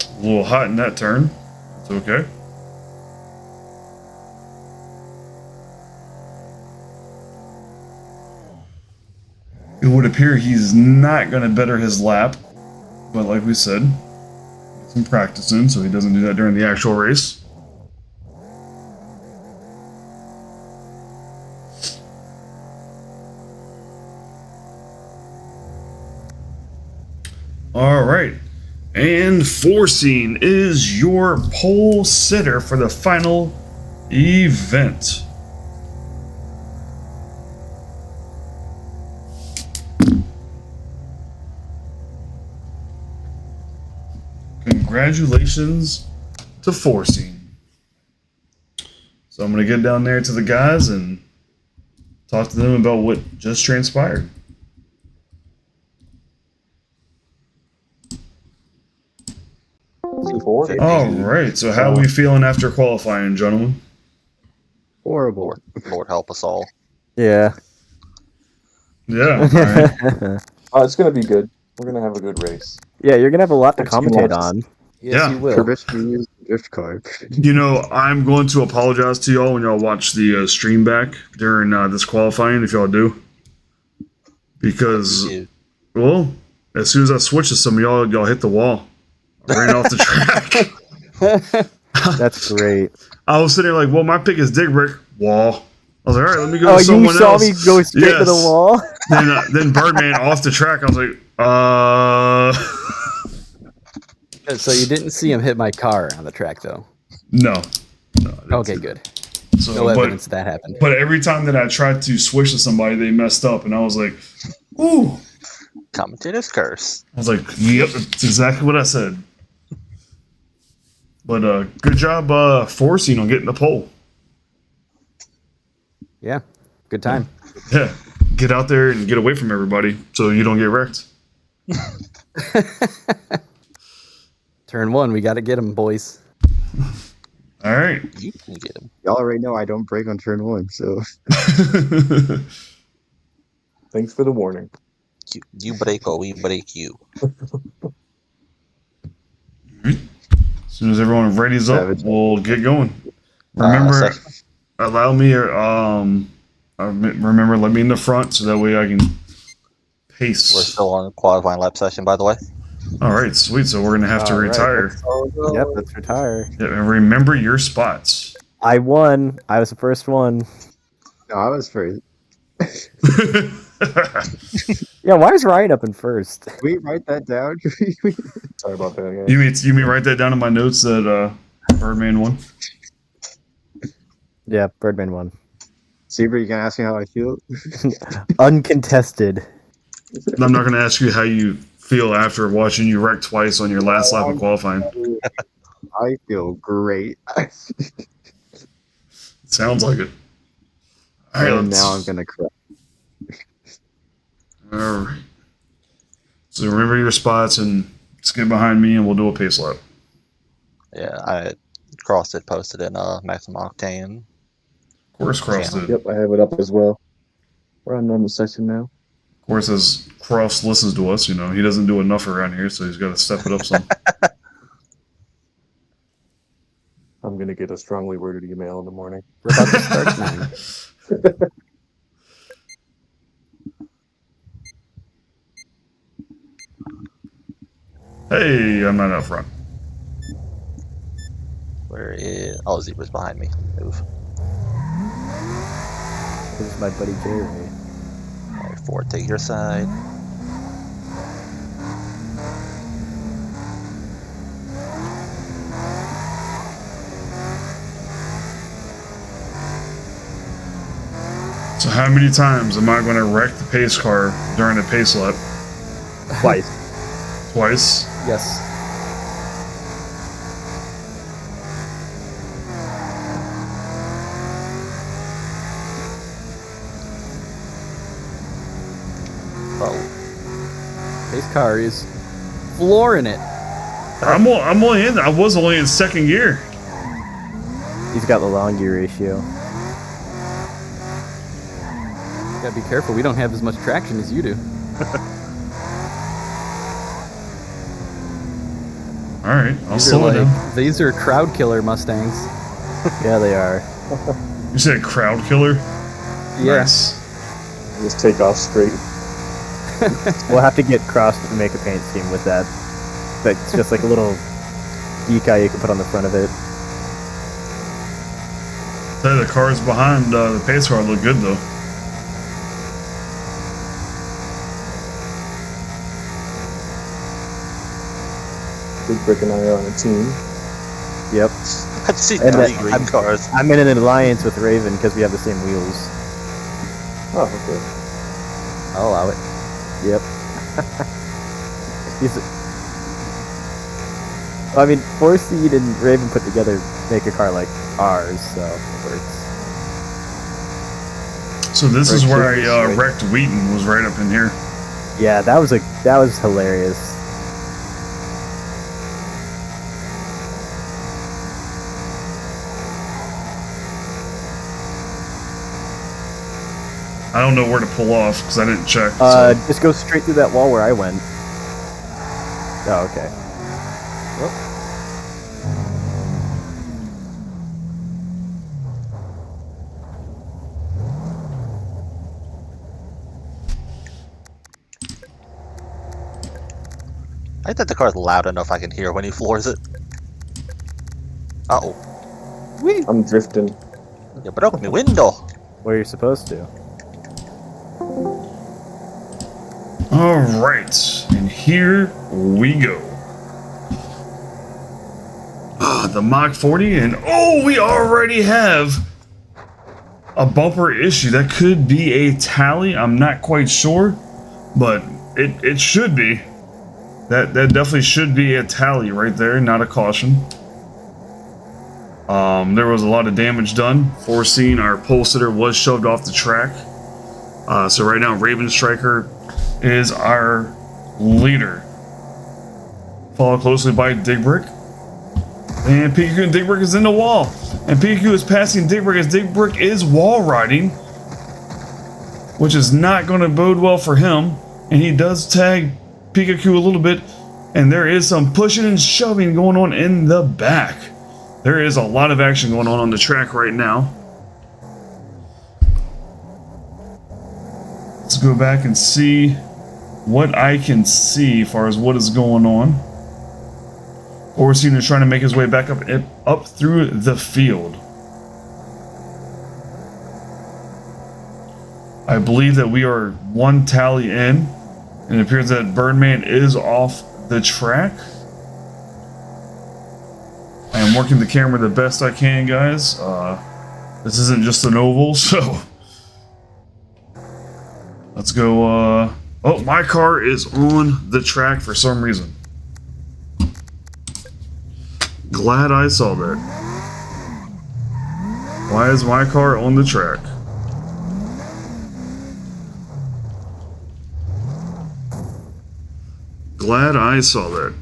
A little hot in that turn. It's okay. It would appear he's not going to better his lap, but like we said, get some practice in so he doesn't do that during the actual race. All right. And Forcing is your pole sitter for the final event. Congratulations to Forcing. So I'm going to get down there to the guys and talk to them about what just transpired. All right, so how are we feeling after qualifying, gentlemen? Horrible. Lord help us all. Yeah. Yeah, all right. It's gonna be good. We're gonna have a good race. Yeah, you're gonna have a lot to Next few commentate laps. on. Yes, Yeah. you will. Turismo used the drift car. You know, I'm going to apologize to y'all when y'all watch the stream back during this qualifying, if y'all do. Because, well, as soon as I switch to some of y'all hit the wall. I ran off the track. That's great. I was sitting there like, well, my pick is Dick Brick. Wall. I was like, all right, let me go Oh, to you someone saw else. me go straight to the Yes. wall? Then Birdman off the track. I was like, So you didn't see him hit my car on the track, though. No. I didn't Okay, see good. that. So, No evidence that happened. But every time that I tried to switch to somebody, they messed up, and I was like, ooh. Commentator's curse. I was like, yep, that's exactly what I said. But good job Forcing on getting the pole. Yeah, good time. Yeah. Get out there and get away from everybody so you don't get wrecked. Turn one, we got to get him, boys. All right. You can get him. Y'all already know I don't break on turn one, so Thanks for the warning. You break or we break you. As soon as everyone readies up, Savage. we'll get going. Remember, Second. allow me, remember, let me in the front so that way I can pace. We're still on qualifying lap session, by the way. All right, sweet. So we're going to have to All right, retire. Yep, let's retire. Yeah, and remember your spots. I won. I was the first one. no, I was first. Yeah, why is Ryan up in first? Can we write that down? Sorry about that, guys. you mean write that down in my notes that Birdman won? Yeah, Birdman won. Seaver, you gonna ask me how I feel? Uncontested. I'm not going to ask you how you feel after watching you wreck twice on your last lap of qualifying? I feel great. Sounds like it. All right, And now I'm gonna cry. All right. So remember your spots and just get behind me, and we'll do a pace lap. Yeah, I crossed it, posted in Maximum Octane. Of course, Cross did. Yep, I have it up as well. We're on normal session now. Of course, as Cross listens to us, you know, he doesn't do enough around here, so he's got to step it up some. I'm gonna get a strongly worded email in the morning. We're about to start now. Hey, I'm not out front. Where is... Oh, Zebra's behind me. Move. This is my buddy Jeremy. Alright, Ford, take your side. So how many times am I going to wreck the pace car during a pace lap? Twice. Twice? Yes. Oh, His car is flooring it. I'm only in. I was only in second gear. He's got the long gear ratio. Gotta be careful. We don't have as much traction as you do. All right, I'll These are slow it down. these are crowd killer Mustangs. Yeah, they are. You said crowd killer? Yes. Nice. Just take off straight. We'll have to get Cross to make a paint scheme with that. That's just like a little decal you can put on the front of it. Tell you, the cars behind the pace car look good though. Big Brick and I are on a team. Yep. I just see And three then green cars. I'm in an alliance with Raven because we have the same wheels. Oh, okay. I'll allow it. Yep. I mean, 4-seed and Raven put together make a car like ours, so it works. So this is Right, where sure, I right. wrecked Wheaton, was right up in here. Yeah, that was hilarious. I don't know where to pull off because I didn't check. Just go straight through that wall where I went. Oh, okay. I think the car's loud enough I can hear when he floors it. Uh-oh. I'm drifting. You broke my window. Where you're supposed to. All right, and here we go. The Mach 40, and oh, we already have a bumper issue. That could be a tally. I'm not quite sure, but it should be. That definitely should be a tally right there, not a caution. There was a lot of damage done. Foreseen, our pole sitter was shoved off the track. So right now, Raven Striker is our leader. Followed closely by Digbrick. And PQ and Digbrick is in the wall. And PQ is passing Digbrick as Digbrick is wall riding, which is not going to bode well for him. And he does tag Pikachu a little bit, and there is some pushing and shoving going on in the back. There is a lot of action going on the track right now. Let's go back and see what I can see as far as what is going on. Orsine is trying to make his way back up through the field. I believe that we are one tally in, and it appears that Birdman is off the track. I am working the camera the best I can, guys. This isn't just an oval, so let's go Oh, my car is on the track for some reason. Glad I saw that. Why is my car on the track? Glad I saw that.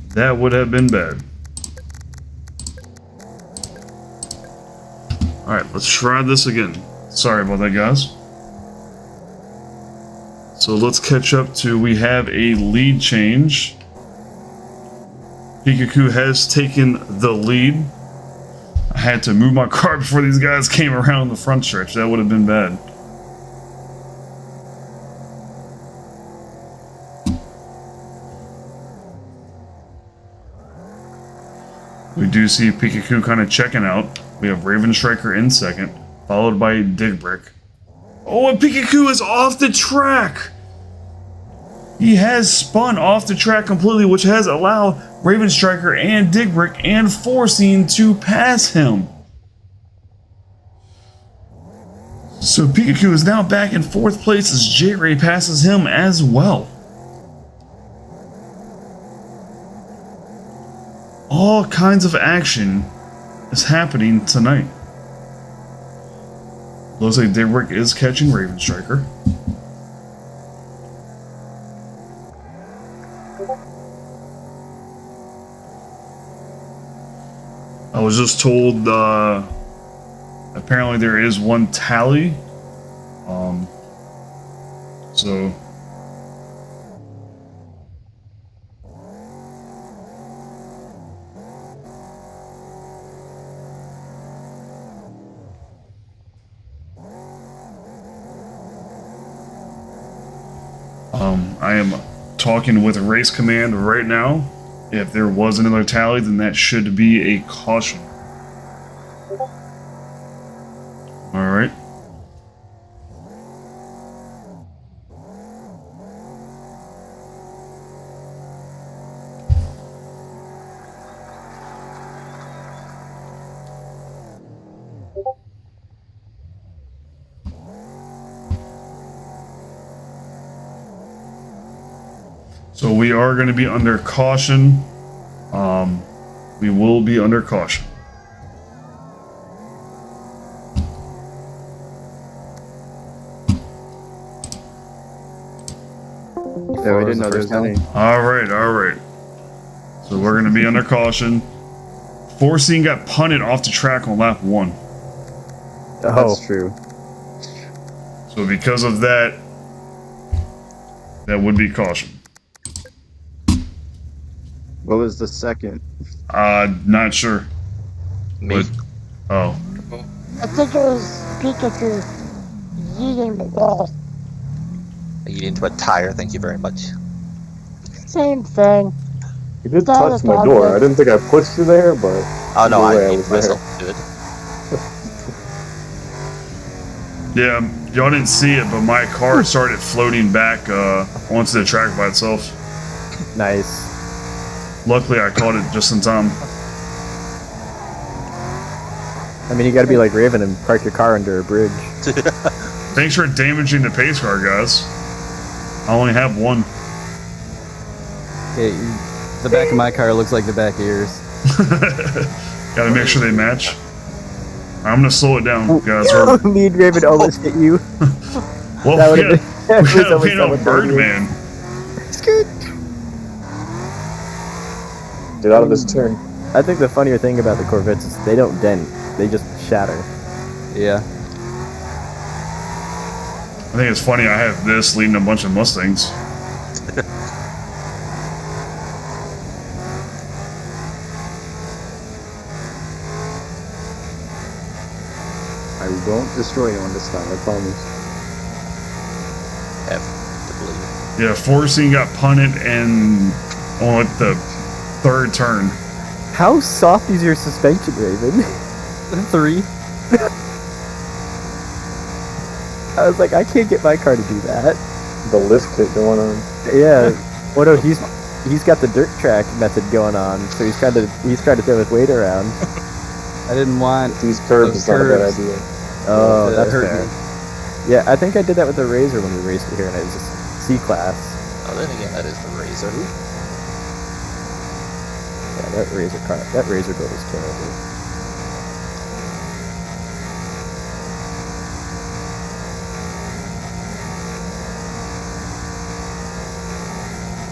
That would have been bad. Alright, let's try this again. Sorry about that, guys. So let's catch up to, we have a lead change. Pikachu has taken the lead. I had to move my car before these guys came around the front stretch. That would have been bad. We do see Pikachu kind of checking out. We have Raven Striker in second, followed by Dig Brick. Oh, and Pikachu is off the track! He has spun off the track completely, which has allowed Raven Striker and Dig Brick and Forcing to pass him. So Pikachu is now back in 4th place as J-Ray passes him as well. All kinds of action is happening tonight. Looks like Dig Brick is catching Raven Striker. I was just told apparently there is one tally. So I am talking with Race Command right now. If there was another tally, then that should be a caution. Alright. So we are going to be under caution. We will be under caution. Yeah, we didn't know there was any. All right. So we're going to be under caution. Forcing got punted off the track on lap 1. Oh, That's true. So because of that, that would be caution. What was the second? Not sure. Me. But, oh. I think it was Pikachu eating the ball. You into a tire, thank you very much. Same thing. He did That touch was my not door. good. I didn't think I pushed you there, but Oh no, either way, I was beat myself to it. Yeah, y'all didn't see it, but my car started floating back onto the track by itself. nice. Luckily, I caught it just in time. I mean, you gotta be like Raven and park your car under a bridge. Thanks for damaging the pace car, guys. I only have one. Okay, the back of my car looks like the back of yours. Gotta make sure they match. I'm gonna slow it down, guys. Me and Raven almost hit you. Well, That we would've got, been- we that got, was we got almost Birdman. get out of this turn. I think the funnier thing about the Corvettes is they don't dent; they just shatter. Yeah. I think it's funny. I have this leading a bunch of Mustangs. I won't destroy anyone this time, I promise. Have to believe. Yeah, Forcing got punted and on like the 3rd turn. How soft is your suspension, Raven? 3. I was like, I can't get my car to do that. The lift kit going on. Yeah. Well, no, he's got the dirt track method going on, so he's trying to throw his weight around. I didn't want These curves Those is not a bad curves. idea. Oh, It that's hurt fair. me. Yeah, I think I did that with the Razor when we raced it here, and it was just C-Class. Oh, then again, that is the Razor. Yeah, that Razor build is terrible.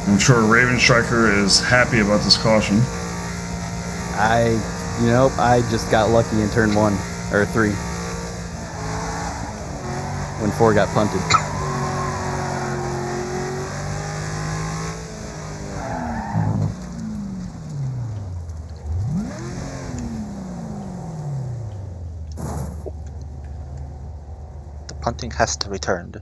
I'm sure Raven Striker is happy about this caution. I just got lucky in turn 1 or 3 when 4 got punted. The punting has to be returned.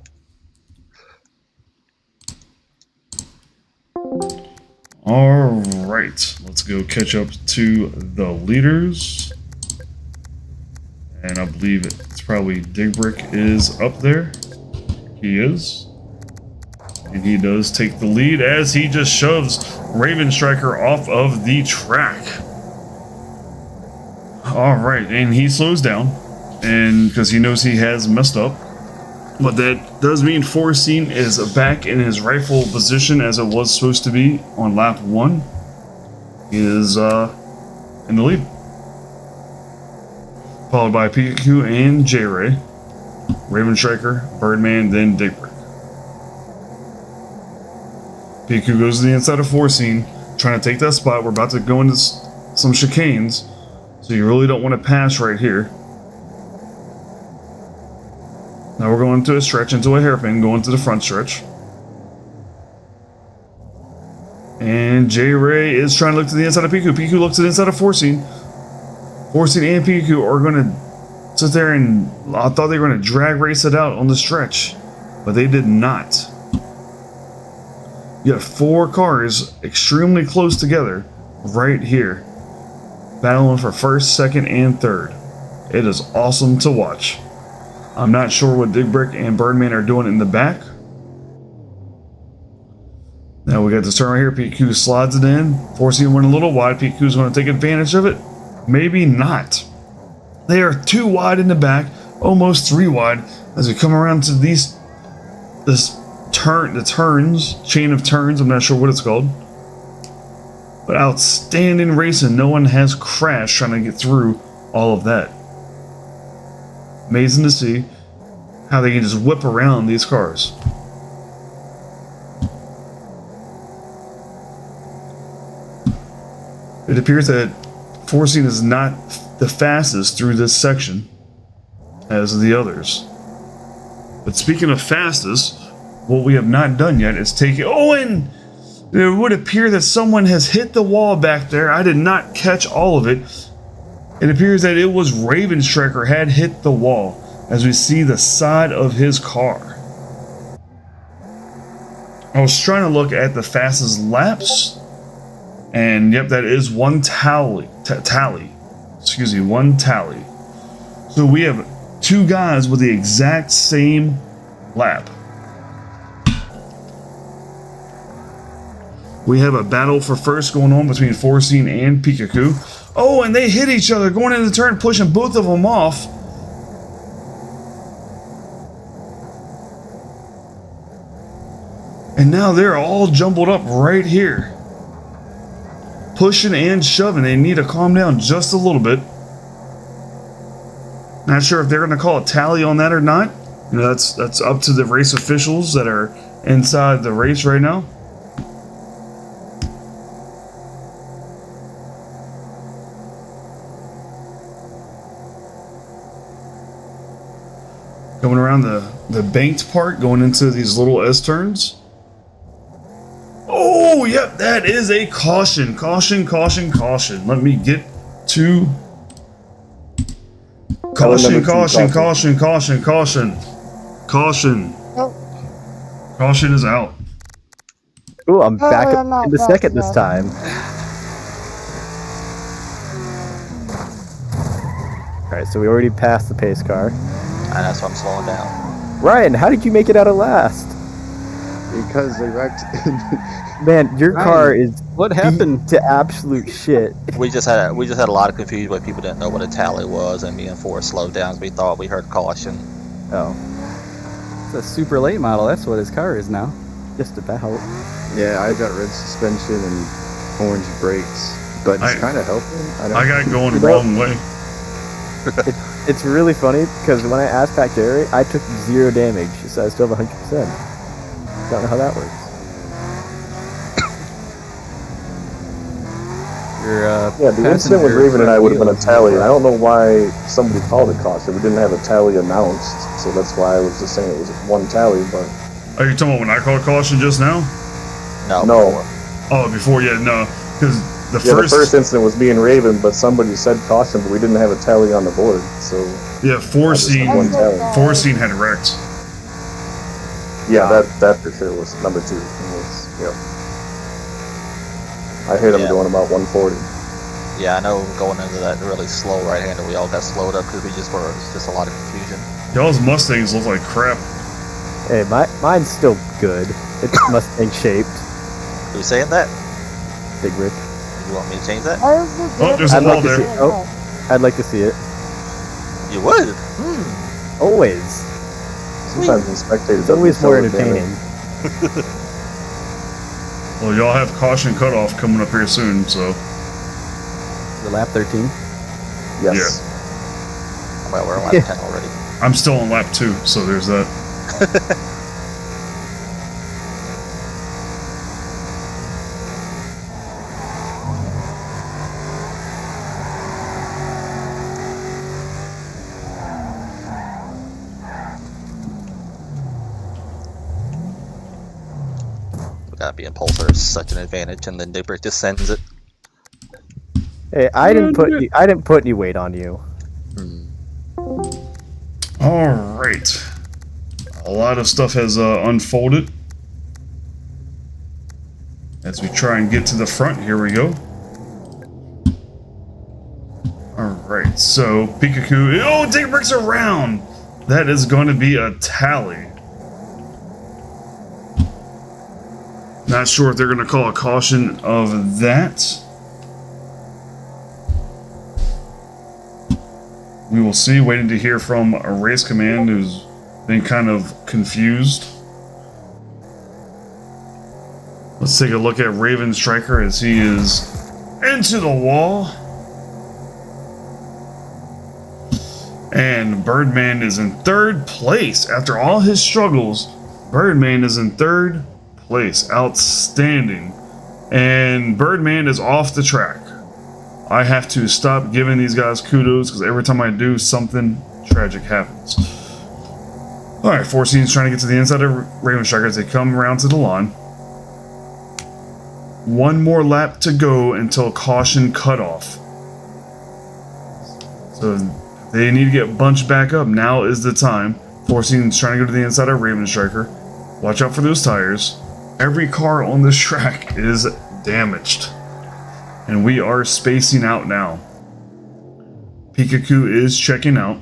All right, let's go catch up to the leaders. And I believe it's probably Digbrick is up there. He is. And he does take the lead as he just shoves Raven Striker off of the track. All right, and he slows down, and because he knows he has messed up. But that does mean Forcine is back in his rightful position as it was supposed to be on lap 1. He is in the lead. Followed by Pikachu and J-Ray. Raven Striker, Birdman, then Digbrick. Pikachu goes to the inside of Forcine, trying to take that spot. We're about to go into some chicanes, so you really don't want to pass right here. Now we're going into a stretch, into a hairpin, going to the front stretch. And J-Ray is trying to look to the inside of Pikachu. Pikachu looks to the inside of Forcine. Forcine and Pikachu are going to sit there, and I thought they were going to drag race it out on the stretch, but they did not. You have 4 cars extremely close together right here, battling for first, second, and third. It is awesome to watch. I'm not sure what Digbrick and Birdman are doing in the back. Now we got this turn right here. Pikachu slides it in. Forcing went a little wide. Pikachu's going to take advantage of it. Maybe not. They are 2 wide in the back, almost 3 wide, as we come around to the chain of turns. I'm not sure what it's called. But outstanding racing. No one has crashed trying to get through all of that. Amazing to see how they can just whip around these cars. It appears that Forcine is not the fastest through this section as the others. But speaking of fastest, what we have not done yet is take it. Oh, and it would appear that someone has hit the wall back there. I did not catch all of it. It appears that it was Raven Striker had hit the wall, as we see the side of his car. I was trying to look at the fastest laps, and yep, that is one tally. One tally. So we have 2 guys with the exact same lap. We have a battle for first going on between Forcine and Pikachu. Oh, and they hit each other going into the turn, pushing both of them off. And now they're all jumbled up right here. Pushing and shoving. They need to calm down just a little bit. Not sure if they're going to call a tally on that or not. You know, that's up to the race officials that are inside the race right now. Coming around the banked part, going into these little S-turns. Oh, yep, that is a caution. Caution. Let me get to... Caution. Oh, Caution is out. Ooh, I'm back I'm not in the fast second this enough. time. Alright, so we already passed the pace car. And that's why I'm slowing down. Ryan, how did you make it out of last? Because they wrecked. Man, your Ryan, car is What beat happened? to absolute shit. We just had a lot of confusion where people didn't know what a tally was, and me and Forrest slowed down. We thought we heard caution. Oh, It's a super late model. That's what his car is now. just about. Yeah, I got red suspension and orange brakes, but it's I- kind of helping. I got going You the know- wrong way. It's really funny because when I asked Pat Jerry, I took 0 damage, so I still have 100%. Don't know how that works. Your Yeah, the incident with passenger Raven and I would have been a wheels. tally, and I don't know why somebody called it caution. We didn't have a tally announced, so that's why I was just saying it was one tally, but Are you talking about when I called caution just now? No. No. before. Oh, before, yeah, no. Because the yeah, first, the first incident was me and Raven, but somebody said caution, but we didn't have a tally on the board, so yeah, Forcing one tally. had wrecked. Yeah, that for sure was number 2. It was, yeah. I hit him Yeah. going about 140. Yeah, I know going into that really slow right-hander, we all got slowed up because it was just a lot of confusion. Y'all's Mustangs look like crap. Hey, mine's still good. It's Mustang shaped. Are you saying that? Big Rick. You want me to change that? Why is it Oh, there's a I'd wall like to there. see. Oh, I'd like to see it. You would? Always. Sometimes the spectators It's always don't more show it, damn it. entertaining. Well, y'all have caution cutoff coming up here soon, so The lap 13. Yes. Well, we're on lap Yeah. 10 already. I'm still on lap 2, so there's that. We gotta be impulsor is such an advantage, and then Dipper just sends it. Hey, I didn't put any weight on you. All right. A lot of stuff has unfolded. As we try and get to the front, here we go. All right, so Pikachu. Oh, Dick Bricks around. That is going to be a tally. Not sure if they're going to call a caution of that. We will see. Waiting to hear from a race command who's been kind of confused. Let's take a look at Raven Striker as he is into the wall. And Birdman is in 3rd place. After all his struggles, Birdman is in 3rd place. Outstanding. And Birdman is off the track. I have to stop giving these guys kudos because every time I do, something tragic happens. Alright, 14's trying to get to the inside of Raven Striker as they come around to the line. One more lap to go until caution cutoff. So they need to get bunched back up. Now is the time. 14's trying to go to the inside of Raven Striker. Watch out for those tires. Every car on this track is damaged. And we are spacing out now. Pikachu is checking out.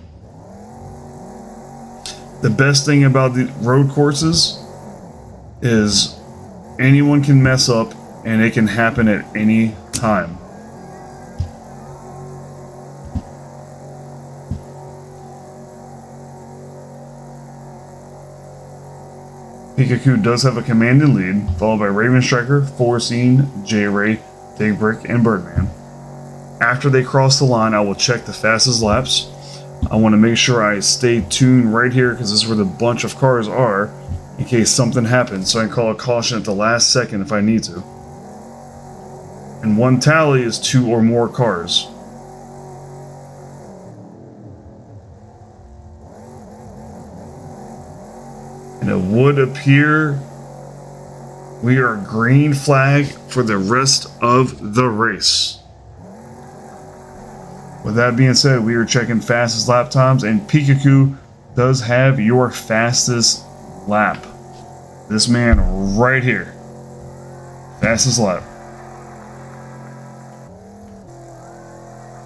The best thing about the road courses is anyone can mess up and it can happen at any time. Pikachu does have a commanding lead, followed by Raven Striker, Forcing, J-Ray, Big Brick, and Birdman. After they cross the line, I will check the fastest laps. I want to make sure I stay tuned right here because this is where the bunch of cars are in case something happens, so I can call a caution at the last second if I need to. And one tally is 2 or more cars. And it would appear we are green flag for the rest of the race. With that being said, we are checking fastest lap times, and Pikachu does have your fastest lap. This man right here. Fastest lap.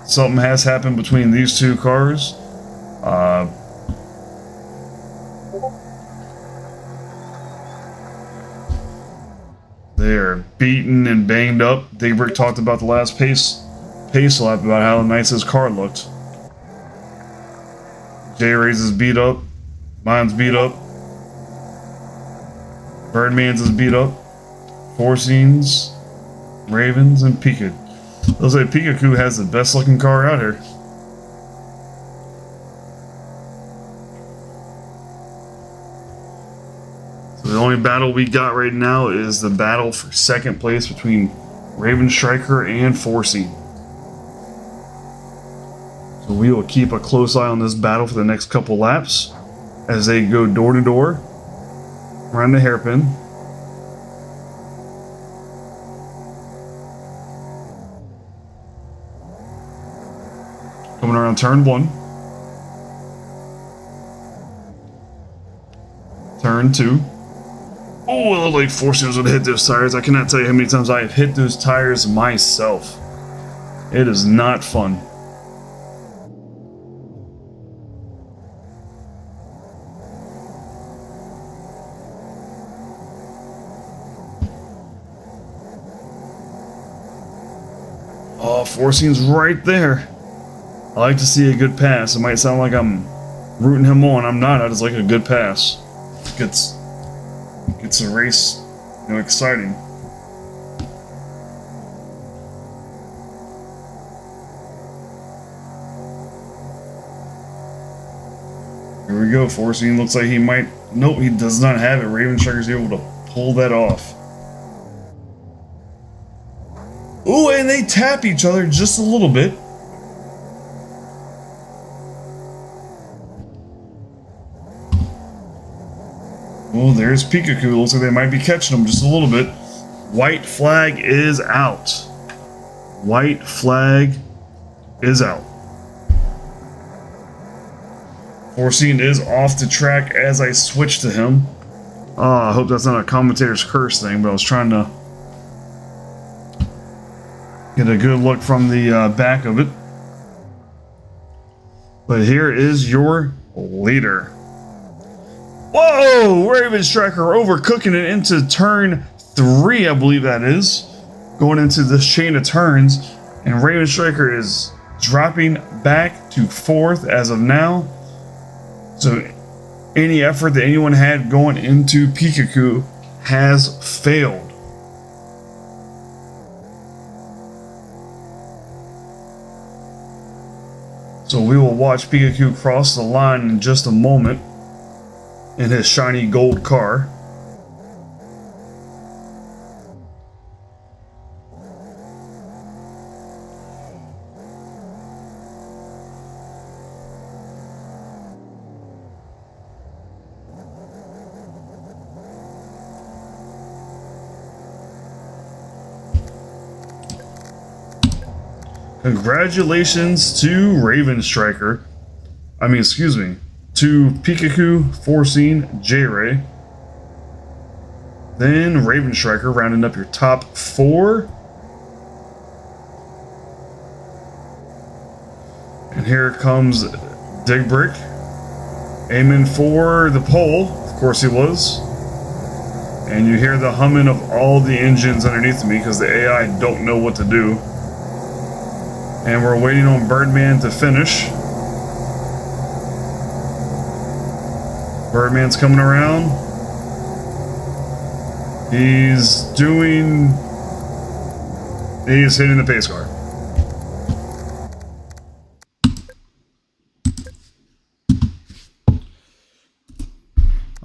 Something has happened between these two cars. They're beaten and banged up. Digbrick talked about the last pace lap about how nice his car looked. J Ray's is beat up. Mine's beat up. Birdman's is beat up. Four Scenes, Ravens, and Pika. Looks like Pikachu has the best looking car out here. So the only battle we got right now is the battle for second place between Raven Striker and Four Scene. So we will keep a close eye on this battle for the next couple laps as they go door to door around the hairpin. Coming around turn 1. Turn 2. Oh, it looked like Four Scene was going to hit those tires. I cannot tell you how many times I have hit those tires myself. It is not fun. Oh, Four Scene's right there. I like to see a good pass. It might sound like I'm rooting him on. I'm not. I just like a good pass. Gets the race, exciting. Here we go. Four Scene looks like he might. Nope, he does not have it. Raven Striker's able to pull that off. Ooh, and they tap each other just a little bit. Oh, there's Pikachu. Looks like they might be catching him just a little bit. White flag is out. White flag is out. Four Scene is off the track as I switch to him. Oh, I hope that's not a commentator's curse thing, but I was trying to get a good look from the back of it. But here is your leader. Whoa! Raven Striker overcooking it into turn 3, I believe that is. Going into this chain of turns. And Raven Striker is dropping back to 4th as of now. So any effort that anyone had going into Pikachu has failed. So we will watch Pikachu cross the line in just a moment in his shiny gold car. Congratulations to Raven Striker. To Pikachu, Four Scene, J-Ray. Then Raven Striker rounding up your top 4. And here comes Digbrick. Aiming for the pole. Of course he was. And you hear the humming of all the engines underneath me because the AI don't know what to do. And we're waiting on Birdman to finish. Birdman's coming around. He's hitting the pace car.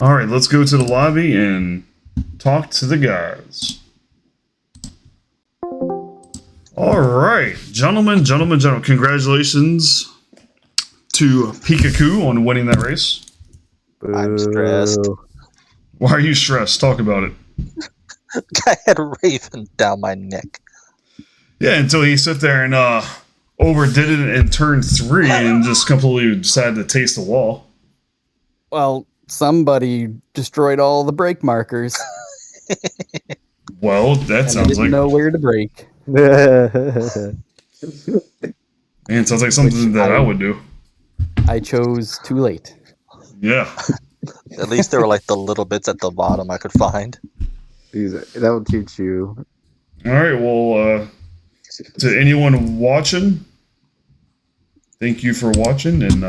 All right, let's go to the lobby and talk to the guys. All right, gentlemen, congratulations to Pikachu on winning that race. I'm stressed. Why are you stressed? Talk about it. I had a Raven down my neck. Yeah, until he sat there and overdid it in turn 3 and just completely decided to taste the wall. Well, somebody destroyed all the brake markers. Well, that and sounds didn't like know where to brake. man, sounds like something that I would do. I chose too late. Yeah. At least there were like the little bits at the bottom I could find. That will teach you. All right. Well, to anyone watching, thank you for watching, and